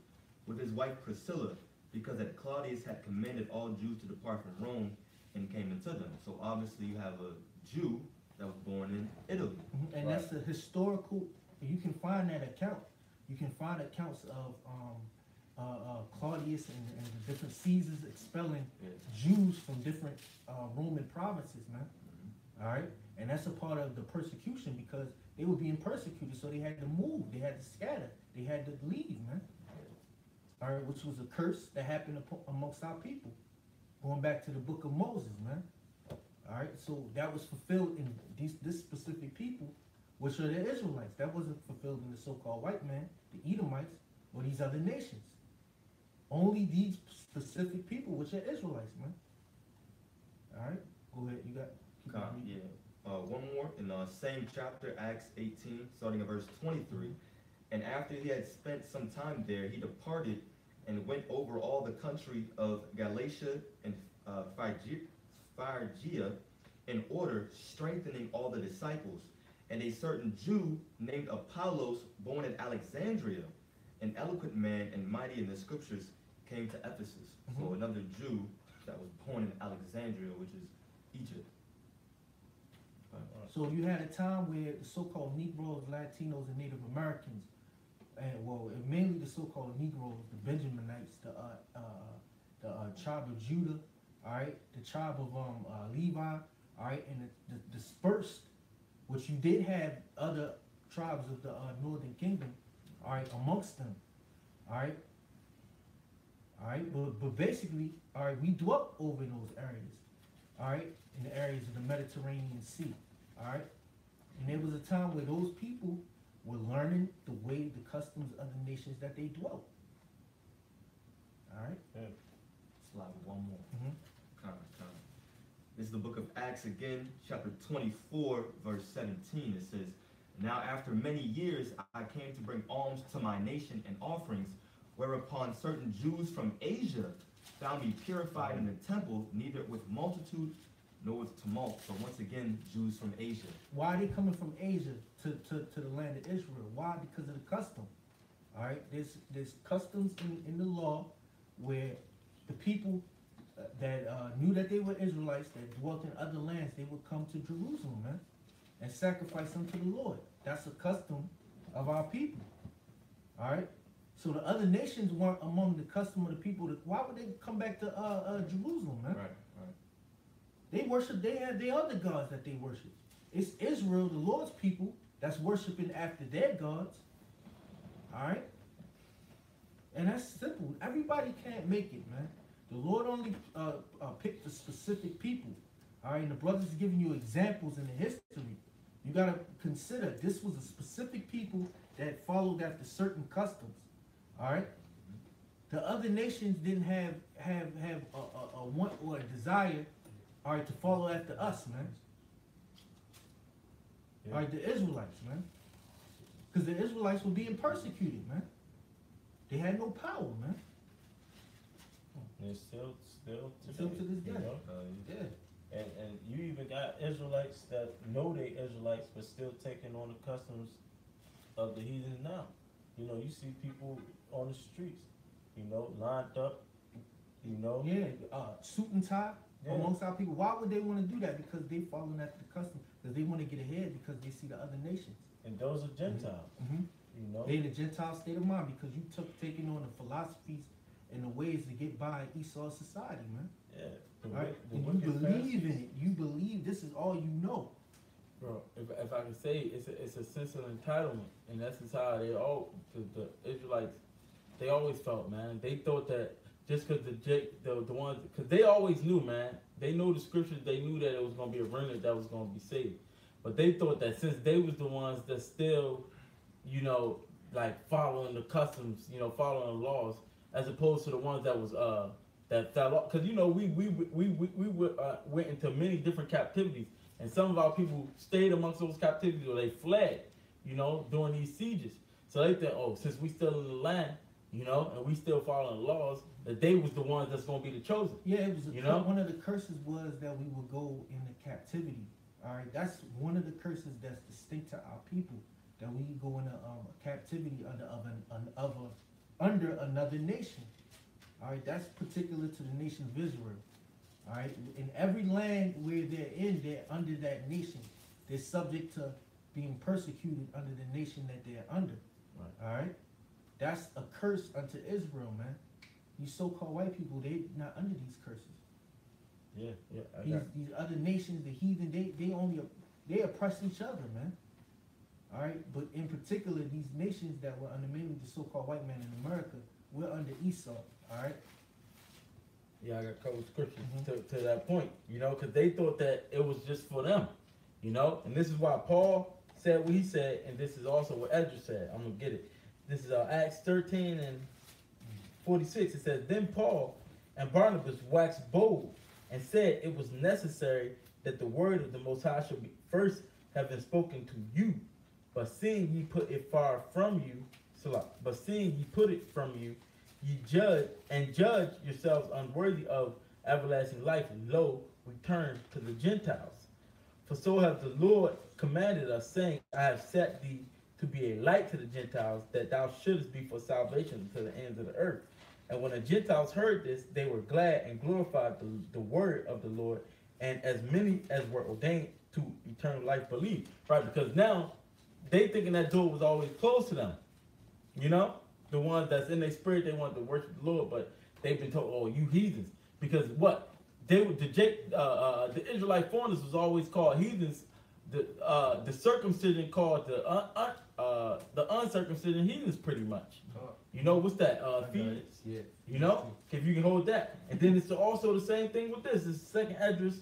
with his wife Priscilla, because that Claudius had commanded all Jews to depart from Rome, and came into them. So obviously you have a Jew that was born in Italy. And that's a historical, you can find that account. You can find accounts of Claudius and the different Caesars expelling Jews from different Roman provinces, man. All right? And that's a part of the persecution, because they were being persecuted, so they had to move, they had to scatter, they had to leave, man. All right, which was a curse that happened amongst our people, going back to the book of Moses, man. All right, so that was fulfilled in this specific people, which are the Israelites. That wasn't fulfilled in the so-called white man, the Edomites, or these other nations. Only these specific people, which are Israelites, man. All right, go ahead. You got. Yeah. One more in the same chapter, Acts 18, starting at verse 23. And after he had spent some time there, he departed and went over all the country of Galatia and Phrygia in order, strengthening all the disciples. And a certain Jew named Apollos, born at Alexandria, an eloquent man and mighty in the scriptures, came to Ephesus. So another Jew that was born in Alexandria, which is Egypt. So you had a time where the so-called Negroes, Latinos, and Native Americans, and well, mainly the so-called Negroes, the Benjaminites, the tribe of Judah, all right, the tribe of Levi, all right, and the dispersed, which you did have other tribes of the Northern Kingdom, all right, amongst them, all right, but basically, all right, we dwelt over in those areas, all right, in the areas of the Mediterranean Sea. All right, and there was a time where those people were learning the way, the customs of the nations that they dwelt. All right. Slide one more. This is the book of Acts again, chapter 24, verse 17. It says, "Now after many years I came to bring alms to my nation and offerings, whereupon certain Jews from Asia found me purified in the temple, neither with multitude nor with tumult." So once again, Jews from Asia. Why are they coming from Asia to the land of Israel? Why? Because of the custom. All right, there's customs in the law where the people that knew that they were Israelites that dwelt in other lands, they would come to Jerusalem, man, and sacrifice unto the Lord. That's a custom of our people. All right. So the other nations weren't among the custom of the people. Why would they come back to Jerusalem, man? Right. They worship, they have their other gods that they worship. It's Israel, the Lord's people, that's worshiping after their gods. All right? And that's simple. Everybody can't make it, man. The Lord only picked the specific people. All right? And the brothers is giving you examples in the history. You got to consider this was a specific people that followed after certain customs. All right? The other nations didn't have a want or a desire, all right, to follow after us, man. All right, the Israelites, man. Because the Israelites were being persecuted, man. They had no power, man. And still Still to this day. You know? Yeah. And you even got Israelites that know they Israelites but still taking on the customs of the heathens now. You know, you see people on the streets, you know, lined up, you know. Yeah, suit and tie. Yeah. Amongst our people. Why would they want to do that? Because they following after the custom. Because they want to get ahead because they see the other nations. And those are Gentiles. You know. They in the Gentile state of mind because you taking on the philosophies and the ways to get by Esau's society, man. Yeah. Right? And you believe in it. You believe this is all you know. Bro, if I can say, it's a sense of entitlement, and that's just how the Israelites, they always felt, man. They thought that just because the ones, because they always knew, man. They know the scriptures. They knew that it was gonna be a remnant that was gonna be saved, but they thought that since they was the ones that still, you know, like following the customs, you know, following the laws, as opposed to the ones that was that fell off. Because you know we went into many different captivities, and some of our people stayed amongst those captivities or they fled. you know, during these sieges. So they think, oh, since we still in the land, you know, and we still following the laws, that they was the ones that's gonna be the chosen. Yeah, it was. You know? One of the curses was that we would go into captivity. All right, that's one of the curses that's distinct to our people. That we go into captivity under another nation. All right, that's particular to the nation of Israel. All right, in every land where they're under that nation, they're subject to being persecuted under the nation that they're under. Right. All right, that's a curse unto Israel, man. These so-called white people, they not under these curses. Yeah, These other nations, the heathen, they oppress each other, man. All right, but in particular, these nations that were under mainly the so-called white man in America, we're under Esau. All right. Yeah, I got a couple of scriptures to that point, you know, because they thought that it was just for them, you know, and this is why Paul said what he said, and this is also what Ezra said. I'm gonna get it. This is Acts 13 and 46. It says, then Paul and Barnabas waxed bold and said it was necessary that the word of the Most High should be first have been spoken to you, but seeing ye put it far from you, ye judge yourselves unworthy of everlasting life. Lo, we turn to the Gentiles. For so hath the Lord commanded us, saying, I have set thee to be a light to the Gentiles, that thou shouldest be for salvation to the ends of the earth. And when the Gentiles heard this, they were glad and glorified the word of the Lord, and as many as were ordained to eternal life believed. Right, because now they thinking that door was always closed to them. You know? The ones that's in their spirit, they want to worship the Lord, but they've been told, oh, you heathens. Because what? The Israelite foreigners was always called heathens. The circumcision called the uncircumcision heathens, pretty much. You know, what's that? Ephesians? Yeah. You know? If you can hold that. And then it's also the same thing with this. It's second Esdras.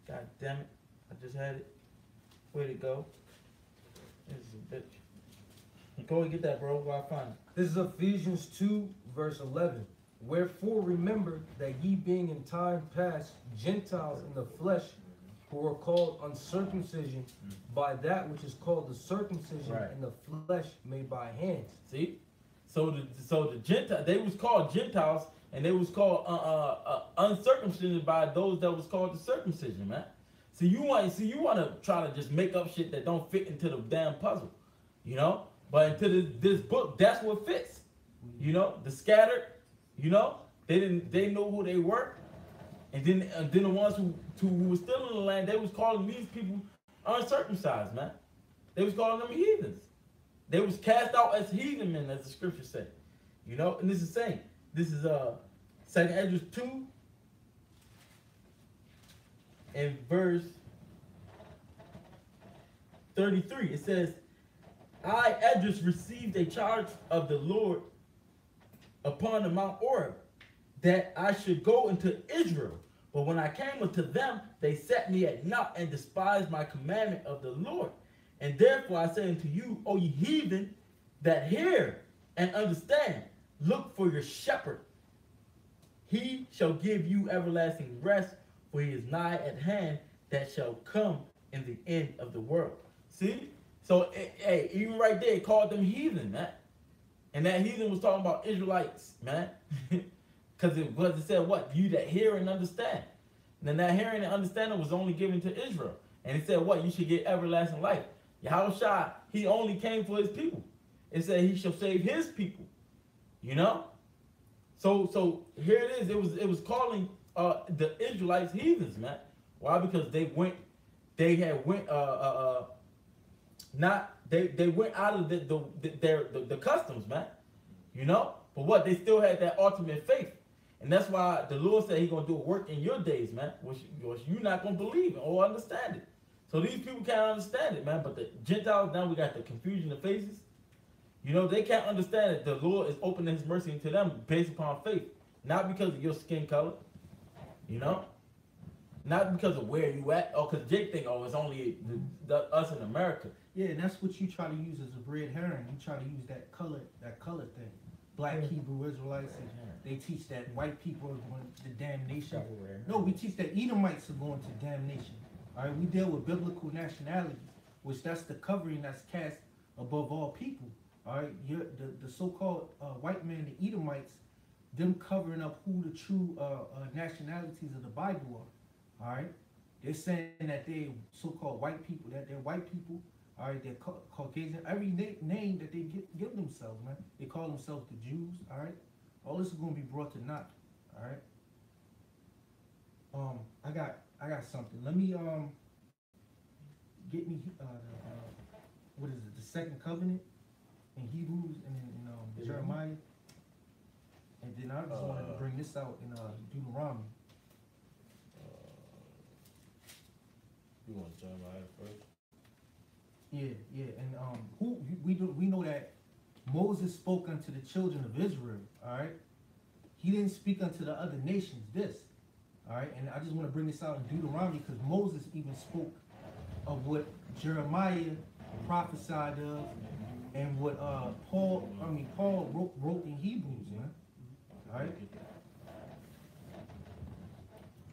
God damn it. I just had it. Where'd it go? This is a bitch. Go and get that, bro, while I find it. This is Ephesians 2, verse 11. Wherefore remember that ye being in time past Gentiles in the flesh, who were called uncircumcision by that which is called the circumcision in the flesh made by hands. See? So the Gentiles, they was called Gentiles, and they was called uncircumcision by those that was called the circumcision, man. See, you want to try to just make up shit that don't fit into the damn puzzle, you know? But into this book, that's what fits. You know, the scattered, you know, they know who they were. And then the ones who were still in the land, they was calling these people uncircumcised, man. They was calling them heathens. They was cast out as heathen men, as the scripture said. You know, and this is saying, this is 2 Esdras 2 and verse 33. It says, I, Esdras, received a charge of the Lord upon the Mount Oreb, that I should go into Israel. But when I came unto them, they set me at naught and despised my commandment of the Lord. And therefore I say unto you, O ye heathen, that hear and understand, look for your shepherd. He shall give you everlasting rest, for he is nigh at hand, that shall come in the end of the world. See? So, hey, even right there, it called them heathen, man. And that heathen was talking about Israelites, man. Because it said what? You that hear and understand. And then that hearing and understanding was only given to Israel. And it said what? You should get everlasting life. Yahushua, he only came for his people. It said he shall save his people. You know? So here it is. It was calling the Israelites heathens, man. Why? Because they went out of the customs, man. You know? But what? They still had that ultimate faith. And that's why the Lord said he's going to do a work in your days, man, which you're not going to believe it or understand it. So these people can't understand it, man. But the Gentiles, now we got the confusion of faces. You know, they can't understand it. The Lord is opening his mercy to them based upon faith. Not because of your skin color. You know? Not because of where you at. Or because Jake think, oh, it's only us in America. Yeah, and that's what you try to use as a red herring. You try to use that color thing. Black Hebrew Israelites, and they teach that white people are going to damnation. No, we teach that Edomites are going to damnation. All right, we deal with biblical nationalities, which that's the covering that's cast above all people. All right, the so-called white man, the Edomites, them covering up who the true nationalities of the Bible are. All right, they're saying that they so-called white people, that they're white people. All right, they're Caucasian. Every name that they give themselves, man. They call themselves the Jews. All right, all this is going to be brought to naught. All right. I got something. Let me get me what is it? The second covenant in Hebrews and in Jeremiah, and then I just wanted to bring this out in Deuteronomy. You want Jeremiah first? Yeah, and we know that Moses spoke unto the children of Israel. All right, he didn't speak unto the other nations. All right, and I just want to bring this out in Deuteronomy because Moses even spoke of what Jeremiah prophesied of, and what Paul wrote in Hebrews, man. All right.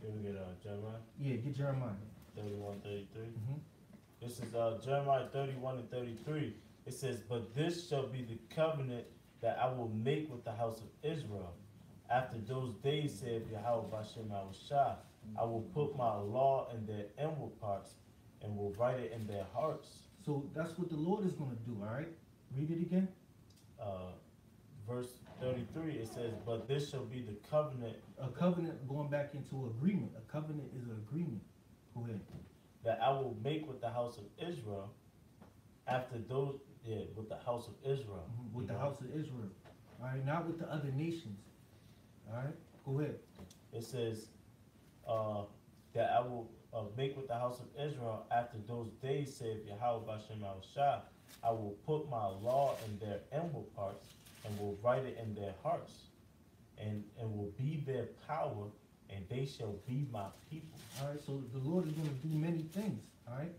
Can we get Jeremiah? Yeah, get Jeremiah. 31, 33. Mm-hmm. This is Jeremiah 31 and 33. It says, "But this shall be the covenant that I will make with the house of Israel. After those days, saith Yahweh Bashem Yahushua, I will put my law in their inward parts and will write it in their hearts." So that's what the Lord is going to do, all right? Read it again. Verse 33, it says, "But this shall be the covenant." A covenant going back into agreement. A covenant is an agreement. Go ahead. "That I will make with the house of Israel after those, with the house of Israel." Mm-hmm. With the house of Israel. All right, not with the other nations. All right, go ahead. It says, that I will make with the house of Israel after those days, saith Yahweh Bashem Yahushua, I will put my law in their inward parts and will write it in their hearts, and will be their power, and they shall be my people. All right, so the Lord is going to do many things. All right,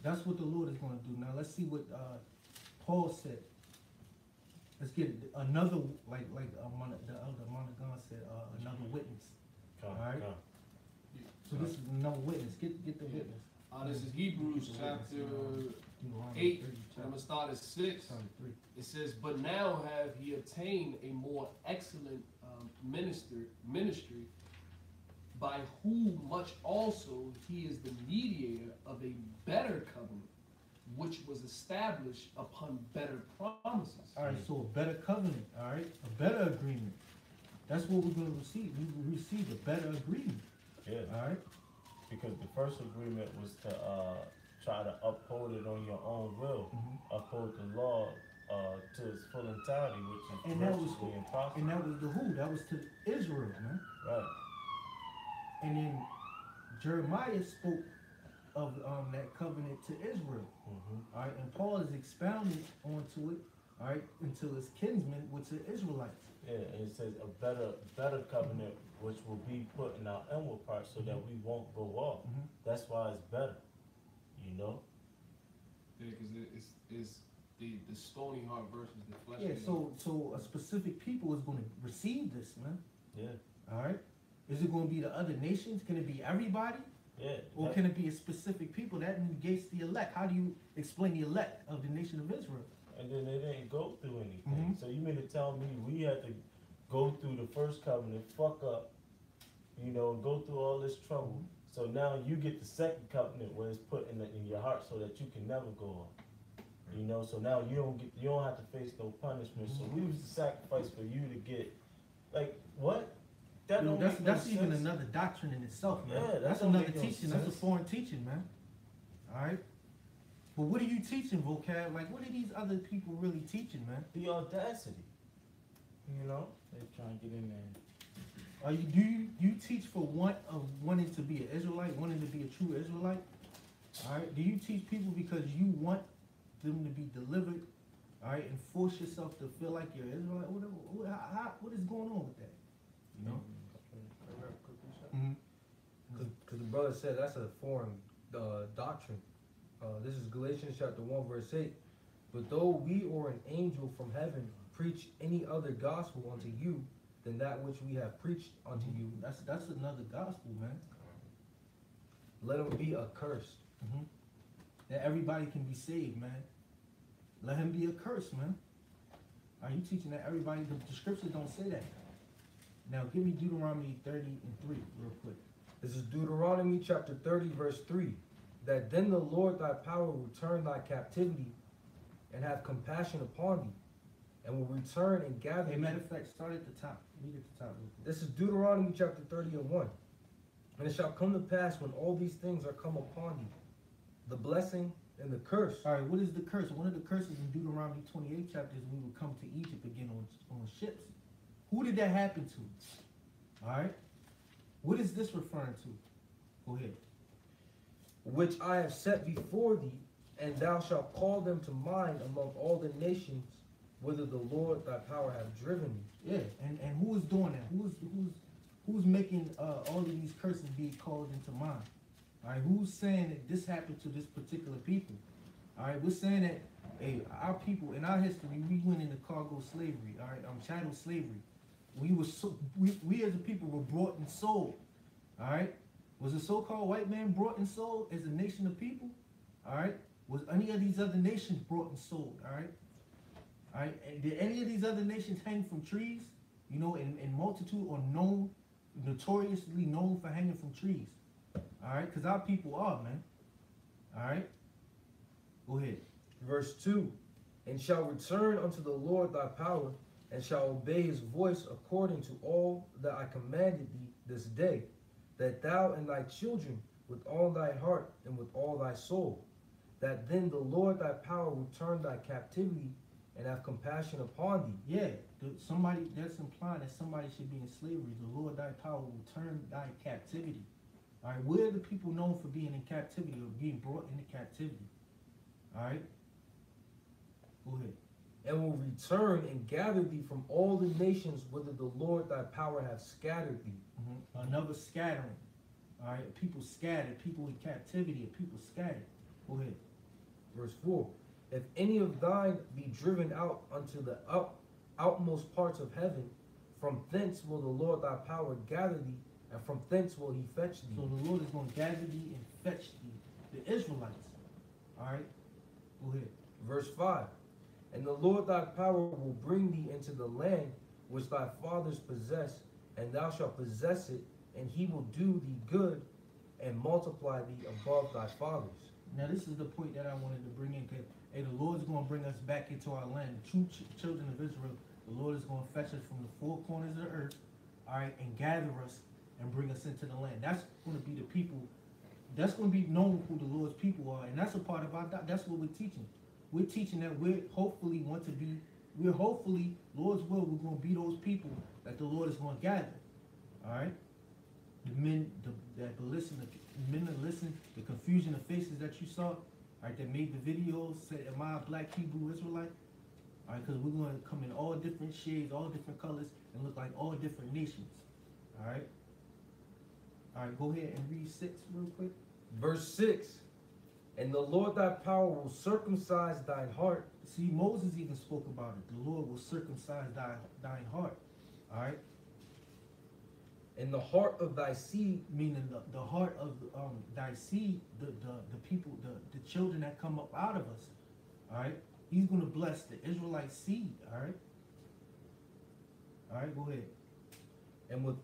that's what the Lord is going to do. Now let's see what Paul said. Let's get another, like the elder Monagon said, another witness. Come, all right. come. So this is another witness. Get the witness. This is Hebrews chapter 8. I'm going to start at 6. It says, "But now have he obtained a more excellent ministry, by whom much also he is the mediator of a better covenant, which was established upon better promises." All right, so a better covenant, all right, a better agreement. That's what we're going to receive. We will receive a better agreement. Yeah. All right. Because the first agreement was to try to uphold it on your own will, uphold the law to its full entirety, which is virtually impossible. And that was the who? That was to Israel, man. Right. And then Jeremiah spoke of that covenant to Israel. All right, and Paul is expounding onto it, all right, until his kinsmen, which are Israelites. Yeah, and it says a better covenant, which will be put in our inward parts so that we won't go off. That's why it's better, you know. Yeah, because it's the stony heart versus the flesh. Yeah, so a specific people is going to receive this, man. Yeah. All right. Is it going to be the other nations? Can it be everybody? Yeah. Or can it be a specific people? That negates the elect. How do you explain the elect of the nation of Israel? And then they didn't go through anything. So you mean to tell me we had to go through the first covenant, fuck up, you know, and go through all this trouble. So now you get the second covenant where it's put in your heart so that you can never go on. You know, so now you don't have to face no punishment. So we was to sacrifice for you to get, like, what? That don't make no that's even sense. another doctrine in itself, man. Yeah, that's don't another make no teaching. That's a sense. foreign teaching, man. All right. But what are you teaching, vocab? Like, what are these other people really teaching, man? The audacity. You know, they trying to get in there. Do you teach for wanting to be an Israelite, wanting to be a true Israelite? All right. Do you teach people because you want them to be delivered? All right, and force yourself to feel like you're Israelite. What is going on with that? You know. Because the brother said that's a foreign doctrine. This is Galatians chapter 1 verse 8. "But though we or an angel from heaven preach any other gospel unto you than that which we have preached unto you, That's another gospel, man. let him be accursed." That everybody can be saved, man. Let him be a curse, man. Are you teaching that everybody? The scriptures don't say that. Now give me Deuteronomy 30 and 3 real quick. This is Deuteronomy chapter 30, verse 3. That then the Lord thy power will turn thy captivity and have compassion upon thee, and will return and gather. Hey, matter of fact, start at the top. Read at the top. This is Deuteronomy chapter 30 and 1. And it shall come to pass when all these things are come upon thee, the blessing and the curse. All right, what is the curse? One of the curses in Deuteronomy 28 chapters, we will come to Egypt again on ships. Who did that happen to? All right. What is this referring to? Go ahead. Which I have set before thee, and thou shalt call them to mind among all the nations whither the Lord thy power hath driven thee. Yeah, and who is doing that? Who's making all of these curses be called into mind? All right, who's saying that this happened to this particular people? All right, we're saying that hey, our people in our history, we went into cargo slavery. All right, chattel slavery. We as a people were brought and sold. All right, was a so-called white man brought and sold as a nation of people? All right, was any of these other nations brought and sold? All right, all right. And did any of these other nations hang from trees? You know, in multitude or notoriously known for hanging from trees. All right, because our people are, man. All right, go ahead. Verse 2. And shall return unto the Lord thy power, and shall obey his voice according to all that I commanded thee this day, that thou and thy children with all thy heart and with all thy soul, that then the Lord thy power will turn thy captivity and have compassion upon thee. Yeah, somebody that's implying that somebody should be in slavery. The Lord thy power will turn thy captivity. All right, where are the people known for being in captivity or being brought into captivity? All right, go ahead. And will return and gather thee from all the nations whither the Lord thy power hath scattered thee. Another scattering. All right, people scattered, people in captivity, and people scattered. Go ahead. Verse 4. If any of thine be driven out unto the outmost parts of heaven, from thence will the Lord thy power gather thee, and from thence will he fetch thee. So the Lord is going to gather thee and fetch thee, the Israelites. All right, go ahead. Verse 5. And the Lord thy power will bring thee into the land which thy fathers possessed, and thou shalt possess it, and he will do thee good and multiply thee above thy fathers. Now this is the point that I wanted to bring in, because hey, the Lord is going to bring us back into our land. The true children of Israel, the Lord is going to fetch us from the four corners of the earth, all right, and gather us and bring us into the land. That's going to be the people, that's going to be known who the Lord's people are, and that's a part of our, that's what we're teaching. We're teaching that we're hopefully, Lord's will, we're going to be those people that the Lord is going to gather, all right? The men that listen, the men that listen, the confusion of faces that you saw, all right, that made the videos, said, am I a black Hebrew Israelite? All right, because we're going to come in all different shades, all different colors, and look like all different nations, all right? All right, go ahead and read 6 real quick. Verse 6. And the Lord thy power will circumcise thine heart. See, Moses even spoke about it. The Lord will circumcise thine heart, all right? And the heart of thy seed, meaning the heart of thy seed, the people, the children that come up out of us, all right? He's going to bless the Israelite seed, all right? All right, go ahead. And with,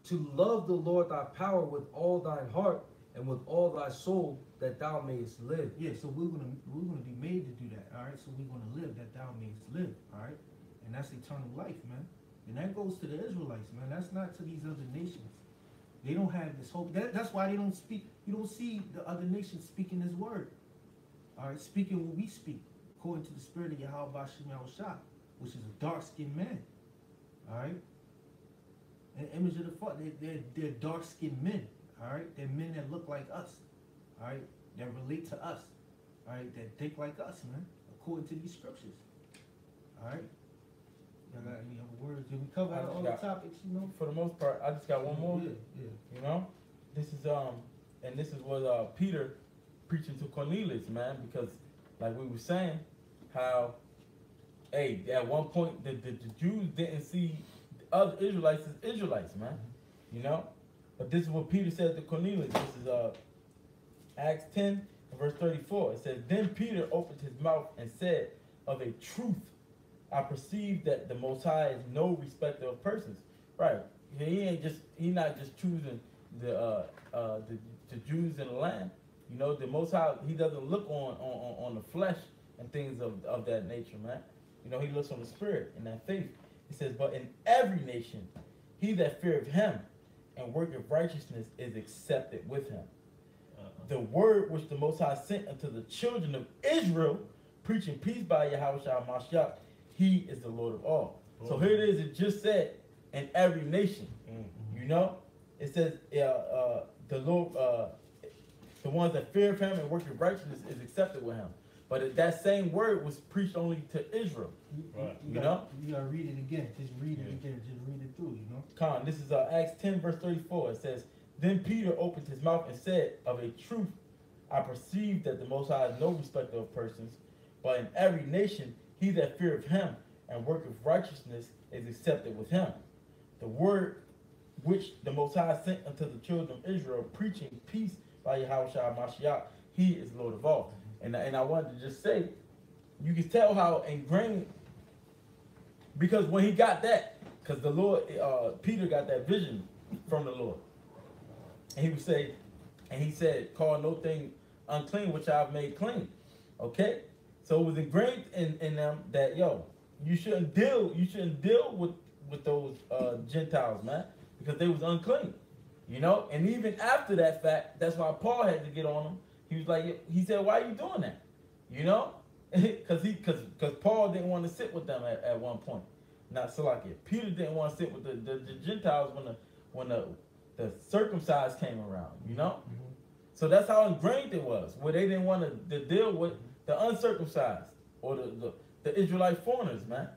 to love the Lord thy power with all thine heart and with all thy soul, that thou mayest live. Yeah, so we're gonna be made to do that, all right? So we're gonna live that thou mayest live, all right? And that's eternal life, man. And that goes to the Israelites, man. That's not to these other nations. They don't have this hope. That's why they don't speak. You don't see the other nations speaking this word, all right? Speaking what we speak, according to the spirit of Yahweh Bashim Yahushua, which is a dark-skinned man, all right? An image of the Father. They're dark-skinned men. All right, they're men that look like us, all right, that relate to us, all right, that think like us, man, according to these scriptures, all right. Y'all got any other words? Did we cover all the topics, you know? For the most part, I just got one more. Yeah. You know, this is and this is what Peter preaching to Cornelius, man, because like we were saying, how, hey, at one point the Jews didn't see the other Israelites as Israelites, man, you know. But this is what Peter said to Cornelius. This is Acts 10, verse 34, it says, Then Peter opened his mouth and said, Of a truth, I perceive that the Most High is no respecter of persons. Right. He not just choosing the Jews in the land. You know, the Most High, he doesn't look on the flesh and things of that nature, man. You know, he looks on the spirit and that faith. He says, But in every nation, he that feareth him and worketh righteousness is accepted with him. The word which the Most High sent unto the children of Israel, preaching peace by Yahweh Shah Mashiach, he is the Lord of all. So here it is, it just said, in every nation. You know? It says, the Lord, the ones that fear him and work in righteousness is accepted with him. But that same word was preached only to Israel. You know? You gotta read it again. Just read it again. Just read it through, you know? Con, this is Acts 10, verse 34. It says, Then Peter opened his mouth and said, Of a truth, I perceive that the Most High is no respecter of persons, but in every nation, he that feareth him and worketh righteousness is accepted with him. The word which the Most High sent unto the children of Israel, preaching peace by Yahweh Shah Mashiach, he is Lord of all. And I wanted to just say, you can tell how ingrained, because when he got that, because the Lord, Peter got that vision from the Lord. And he would say, and he said, Call no thing unclean which I've made clean. Okay? So it was ingrained in them that, yo, you shouldn't deal with those Gentiles, man, because they was unclean. You know? And even after that fact, that's why Paul had to get on them. He was like, he said, why are you doing that? You know? Because Paul didn't want to sit with them at one point. Not Salakia. Peter didn't want to sit with the Gentiles when the circumcised came around, you know? So that's how ingrained it was, where they didn't want to deal with the uncircumcised or the Israelite foreigners, man.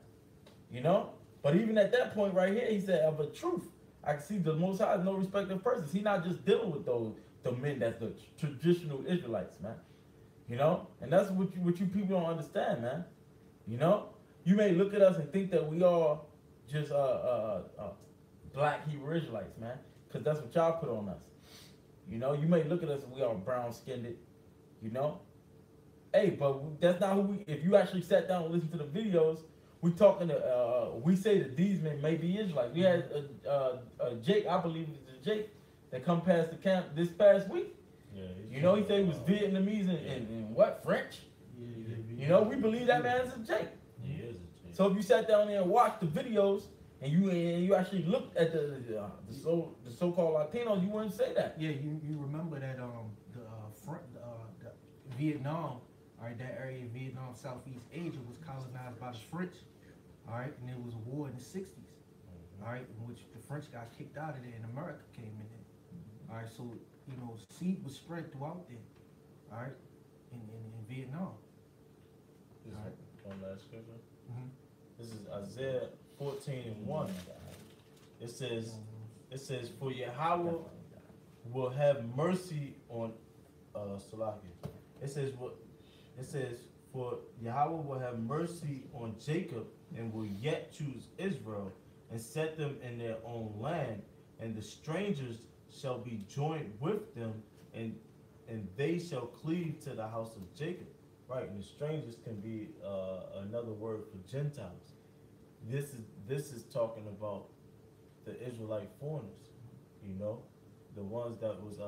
You know? But even at that point right here, he said, of a truth, I can see the Most High is no respect of persons. He's not just dealing with the men that's the traditional Israelites, man. You know? And that's what you people don't understand, man. You know? You may look at us and think that we are just black Hebrew Israelites, man, because that's what y'all put on us. You know? You may look at us and we are brown-skinned, you know? Hey, but that's not who we... If you actually sat down and listened to the videos, we talking to... we say that these men may be Israelites. We had Jake, I believe it's Jake, that come past the camp this past week. Yeah, you know, he said he was Vietnamese and what, French? Yeah, you know, we believe that man is a Jake. He is a Jake. So if you sat down there and watched the videos and you actually looked at the so-called Latinos, you wouldn't say that. Yeah, you remember that the Vietnam, all right, that area in Vietnam, Southeast Asia was colonized by the French, all right, and there was a war in the 60s, all right, in which the French got kicked out of there and America came in there, all right, so, you know, seed was spread throughout there, all right, in Vietnam. This is one last scripture. This is Isaiah 14:1. It says, For Yahweh will have mercy on Salakia. It says, For Yahweh will have mercy on Jacob and will yet choose Israel and set them in their own land, and the strangers shall be joined with them, and they shall cleave to the house of Jacob. Right, and the strangers can be another word for Gentiles. This is talking about the Israelite foreigners, you know, the ones that was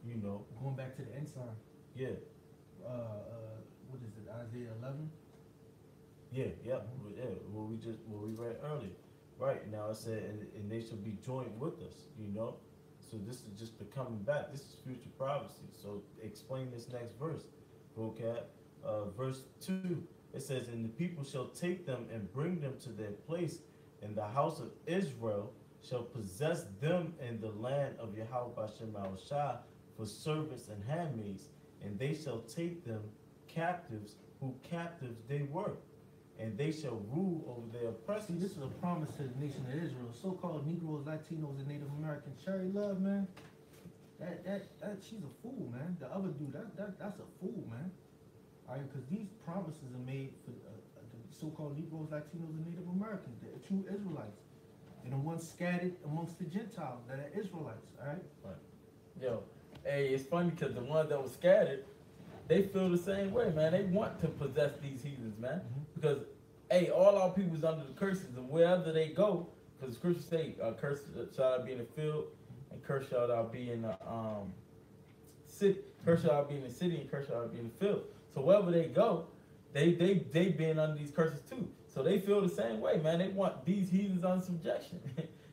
you know, going back to the ensign. Yeah. What is it? Isaiah 11. Yeah. What we read earlier. Right now it said, and they shall be joined with us, you know. So this is just the coming back. This is future prophecy. So explain this next verse, okay? Verse 2, it says, And the people shall take them and bring them to their place, and the house of Israel shall possess them in the land of Yahweh Bashem Shah for servants and handmaids, and they shall take them captives, who captives they were, and they shall rule over their oppressors. See, this is a promise to the nation of Israel. So-called Negroes, Latinos, and Native Americans. Cherry Love, man. That she's a fool, man. The other dude, that's a fool, man. All right, because these promises are made for the so-called Negroes, Latinos, and Native Americans, the true Israelites, and the ones scattered amongst the Gentiles that are Israelites. All right. Yo, Hey, it's funny because the ones that were scattered, they feel the same way, man. They want to possess these heathens, man. Because, hey, all our people's under the curses, and wherever they go, because the scriptures say, curse shall I be in the field, and curse shall I be in the city. Curse shall I be in the city, and curse shall I be in the field. So wherever they go, they been under these curses too. So they feel the same way, man. They want these heathens under subjection,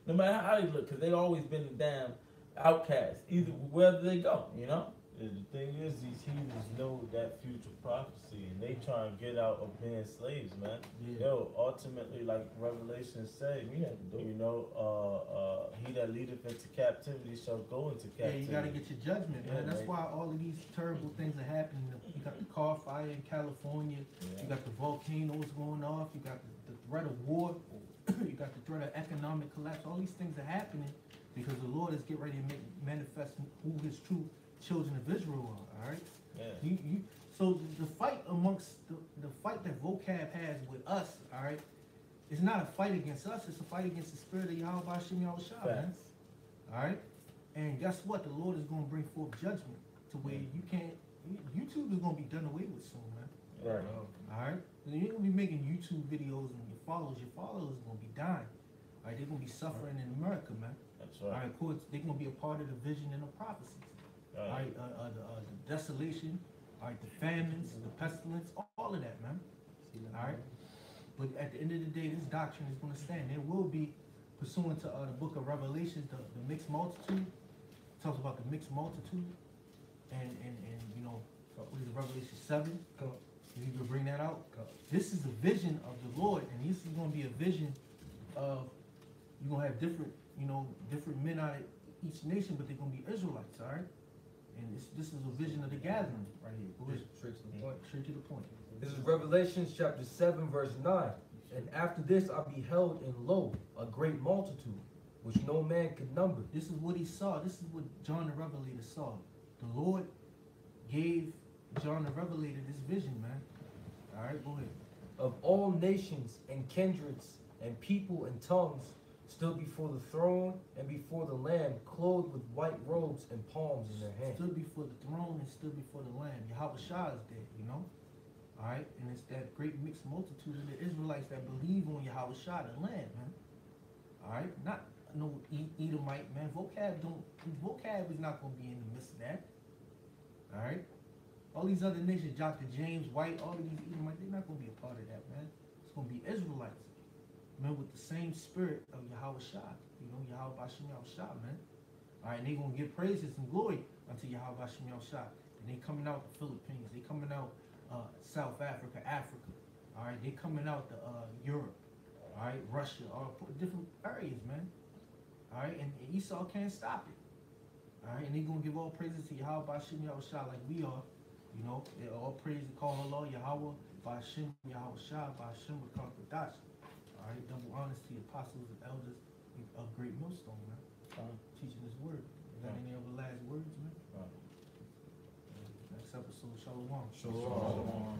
no matter how they look, because they always been the damn outcasts, either wherever they go, you know. Yeah, the thing is, these heathens know that future prophecy, and they try and get out of being slaves, man. Yeah. Yo, ultimately, like Revelation say, you know, he that leadeth into captivity shall go into Yeah, captivity. you gotta get your judgment, man. Yeah, That's right. why all of these terrible things are happening. You got the car fire in California. Yeah. You got the volcanoes going off. You got the threat of war. You got the threat of economic collapse. All these things are happening because the Lord is getting ready to make manifest who His true children of Israel are. All right. Yeah. So the fight amongst the fight that vocab has with us, all right, is not a fight against us. It's a fight against the spirit of Yahweh Hashem Yahushua, man. Facts. All right. And guess what? The Lord is going to bring forth judgment to where you can't. YouTube is going to be done away with soon, man. Right. All right. You ain't gonna be making YouTube videos and your followers are gonna be dying. All right. They're gonna be suffering in America, man. That's All right. right. Of course, they're gonna be a part of the vision and the prophecies. All right. The desolation. All right. The famines, the pestilence, all of that, man. All right. But at the end of the day, this doctrine is gonna stand. There will be, pursuant to the book of Revelations, the mixed multitude. It talks about the mixed multitude, and you know, what is it, Revelation 7? If you could bring that out. This is a vision of the Lord, and this is going to be a vision of, you're going to have different, you know, different men out of each nation, but they're going to be Israelites, all right? And this is a vision of the gathering right here. Go ahead. Straight to the point. Straight to the point. This is Revelation chapter 7, verse 9. And after this I beheld, and lo, a great multitude, which no man could number. This is what he saw. This is what John the Revelator saw. The Lord gave John the Revelator this vision, man. All right, go ahead. Of all nations and kindreds and people and tongues stood before the throne and before the Lamb, clothed with white robes and palms in their hands. Stood before the throne and stood before the Lamb. Yahweh Shah is there, you know? All right, and it's that great mixed multitude of the Israelites that believe on Yahweh Shah, the Lamb, man. All right, not no Edomite, man. Vocab is not going to be in the midst of that. All right, all these other nations, Dr. James White, all of these Edomites, they're not going to be a part of that, man. It's going to be Israelites, man, with the same spirit of Yahweh Shah. You know, Yahweh Bashem Yahweh Shah, man. All right, and they're going to give praises and glory unto Yahweh Bashem Yahweh Shah. And they coming out the Philippines. They coming out South Africa, Africa. All right, they coming out to Europe. All right, Russia, all different areas, man. All right, and Esau can't stop it. All right, and they're going to give all praises to Yahweh Bashem Yahweh Shah like we are. You know, all praise to call Allah, Yahweh, Bashem Yahweh Shah, Bashem Wakakadash. All right, double honors to the apostles and elders of Great Millstone, man. Teaching this word. You got any other last words, man? Next episode, Shalom. Shalom.